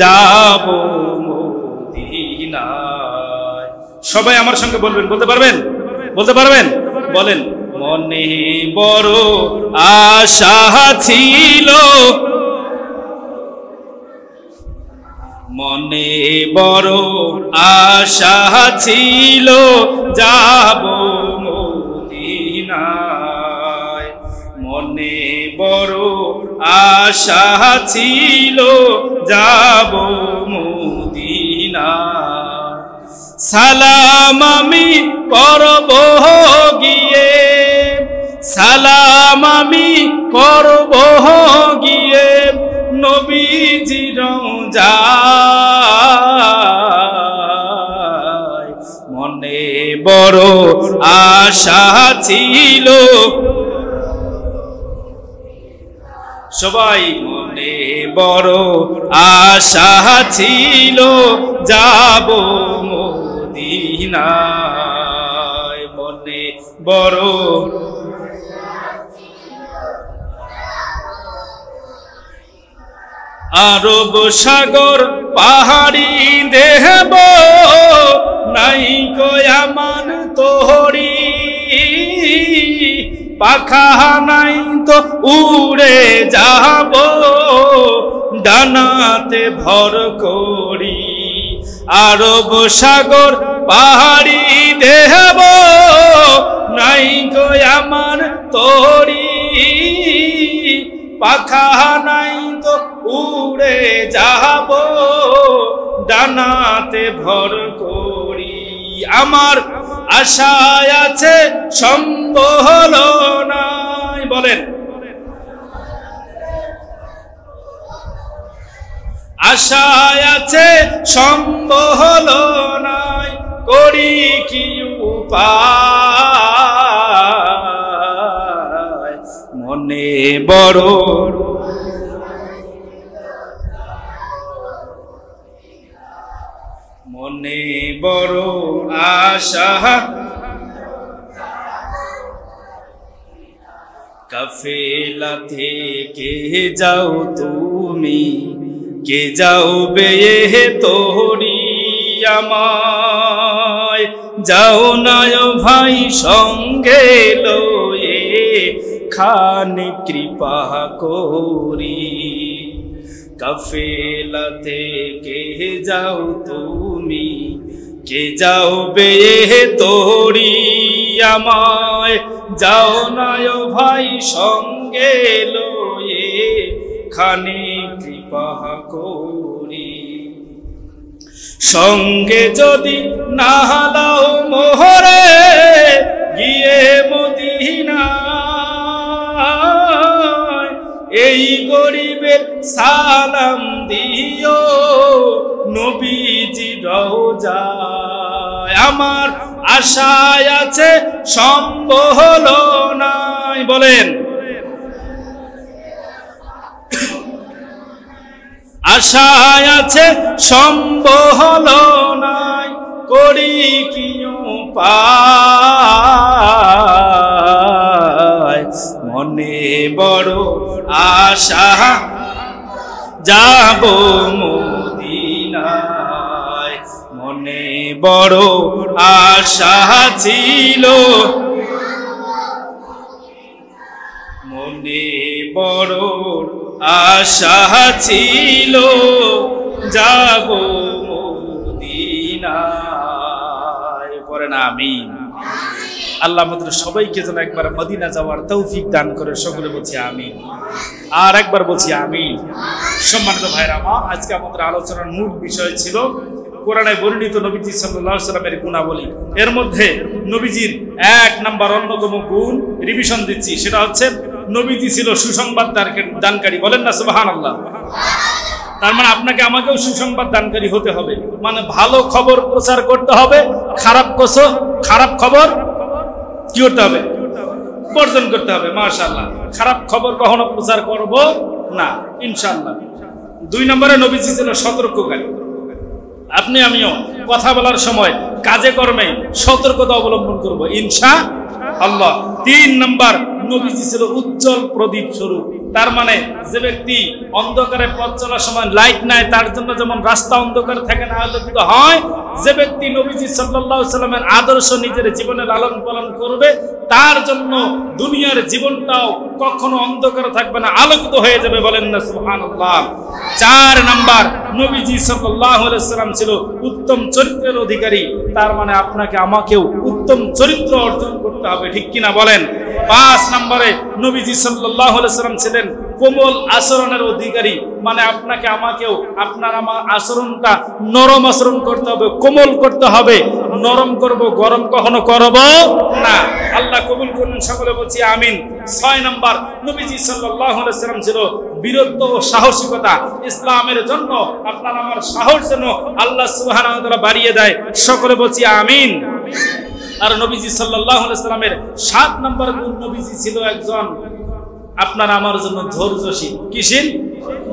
যাব মদিনায়। সবাই আমার সঙ্গে বলবেন, বলতে পারবেন? বলতে পারবেন? বলেন, মনে বড় আশা ছিল, মনে বড় আশা ছিল যাব মদিনায়, মনে বড় আশা ছিল যাব মদিনায়। সালাম আমি করব গিয়ে, সালাম আমি করব গিয়ে নবীজির রওজায়। বড় আশা ছিল, সবাই মনে বড় আশা ছিল যাব মদিনায়, মনে বড় আরব সাগর পাহাড়ি দেব নাই কয়ামান তোহরি, পাখা নাই তো উড়ে যাব ডানাতে ভর করি, আরব সাগর পাহাড়ি দেব নাই কয়ামান তোহরি, পাখা নাই তো উড়ে যাব ডানাতে ভর করি, আমার আশায় আছে সম্বল নাই, বলেন আশায় আছে সম্বল নাই, করি কি উপায়, মনে বড় মনে বড় আশা, কাফেলা থেকে যাও তুমি, কে যাও বে তোহরি আমায়, যাও নায় ভাই সঙ্গে লয়ে খানি কৃপা করি, কাফেলা থেকে যাও তুমি, কে যাও বে তোহরি আমায়, যাও নায় ভাই সঙ্গে লয়ে খানি কৃপা করি, সঙ্গে যদি না লাও মোহরে গিয়ে মদিনায়, এই গরিবের সালাম দিও নবীজি রওজায়, আমার আশায় আছে সম্বল নাই, বলেন আশায় আছে সম্বল নাই, করি কি উপায়, মনে বড় আশা যাব মদিনায়, মনে বড় আশা ছিল, মনে বড় আশা ছিল যাব মদিনায়, পড়েন আমিন। আল্লাহ আমাদের সবাইকে যেন একবার মদিনা যাওয়ার তৌফিক দান করে, সকলে বলছি আমিন, আর একবার বলছি আমিন। সম্মানিত ভাইরা আমার, আজকে আমাদের আলোচনার মূল বিষয় ছিল কোরআনে বর্ণিত নবীজি সাল্লাল্লাহু আলাইহি সাল্লামের গুণাবলী। এর মধ্যে নবীজির এক নাম্বার অন্যতম গুণ রিভিশন দিচ্ছি, সেটা হচ্ছে নবীজি ছিল সুসংবাদ দানকারী, বলেন না সুবহানাল্লাহ। তার মানে আপনাকে আমাকেও সুসংবাদ দানকারী হতে হবে, মানে ভালো খবর প্রচার করতে হবে, খারাপ খবর কি করতে হবে, বর্জন করতে হবে। মাশাআল্লাহ, খারাপ খবর কখনো প্রচার করব না ইনশাআল্লাহ। 2 নম্বরে নবীজি ছিল সতর্ককারী, আপনি আমিও কথা বলার সময় কাজে কর্মে সতর্কতা অবলম্বন করব ইনশাআল্লাহ। 3 নম্বর নবীজি ছিল উজ্জ্বল প্রদীপ স্বরূপ, তার মানে যে ব্যক্তি অন্ধকারে পথ চলার সময় লাইট নাই, তার জন্য যেমন রাস্তা অন্ধকার থাকে না আলোকিত হয়, যে ব্যক্তি নবীজি সাল্লাল্লাহু আলাইহি সাল্লামের আদর্শ নিজের জীবনে লালন পালন করবে, তার জন্য দুনিয়ার জীবনটাও কখনো অন্ধকার থাকবে না, আলোকিত হয়ে যাবে, বলেন না সুবহানাল্লাহ। 4 নাম্বার নবীজি সাল্লাল্লাহু আলাইহি সাল্লাম ছিল উত্তম চরিত্রের অধিকারী, তার মানে আপনাকে আমাকেও উত্তম চরিত্র অর্জন করতে হবে, ঠিক কিনা বলেন। 5 নম্বরে নবীজি সাল্লাল্লাহু আলাইহি সাল্লাম ছিলেন কোমল আচরণের অধিকারী, মানে আপনাকে আমাকেও আপনার আমার আচরণটা নরম আচরণ করতে হবে, কোমল করতে হবে, নরম করব গরম কখনো করব না। আল্লাহ কবুল করুন, সকলে বলছি আমিন। 6 নম্বর নবীজি সাল্লাল্লাহু আলাইহি সাল্লাম ছিল বীরত্ব ও সাহসিকতা, ইসলামের জন্য আপনার আমার সাহস যেন আল্লাহ সুবহানাহু ওয়া তাআলা বাড়িয়ে দেয়, সকলে বলছি আমিন। আর নবীজি সাল্লাল্লাহু আলাইহি সাল্লামের 7 নম্বর গুণ, নবীজি ছিল একজন আপনার আমার জন্য ধৈর্যশীল। কিশীল?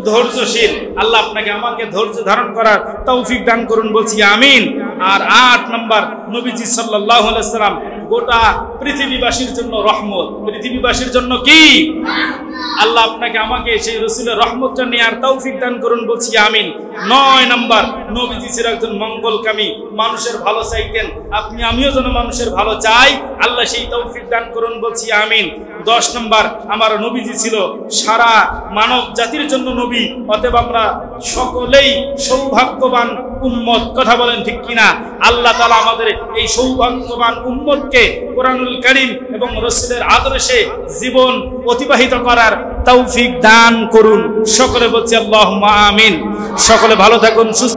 ধৈর্যশীল। আল্লাহ আপনাকে আমাকে ধৈর্য ধারণ করার তৌফিক দান করুন, বলছি আমিন। আর 8 নম্বর, নবীজি সাল্লাল্লাহু আলাইহি সাল্লাম গোটা পৃথিবীবাসীর জন্য রহমত। পৃথিবীবাসীর জন্য কি? আল্লাহ আপনাকে আমাকে সেই রাসূলের রহমতটা নেয়ার তৌফিক দান করুন, বলছি আমিন। 9 নম্বর, নবীজি ছিল একজন মঙ্গলকামী, মানুষের ভালো চাইতেন। আপনি আমিও যেন মানুষের ভালো চাই, আল্লাহ সেই তৌফিক দান করুন, বলছি আমিন। 10 নম্বর, আমার নবীজি ছিল সারা মানব জাতির জন্য নবী, অতএব আমরা সকলেই সৌভাগ্যবান উম্মত। কথা বলেন ঠিক কিনা? আল্লাহ তাআলা আমাদের এই সৌভাগ্যবান উম্মতকে কোরআনুল কারীম এবং রাসূলের আদর্শে জীবন অতিবাহিত করার তৌফিক দান করুন। সকলে বলছি আল্লাহুম্মা আমিন। সকলে ভালো থাকুন, সুস্থ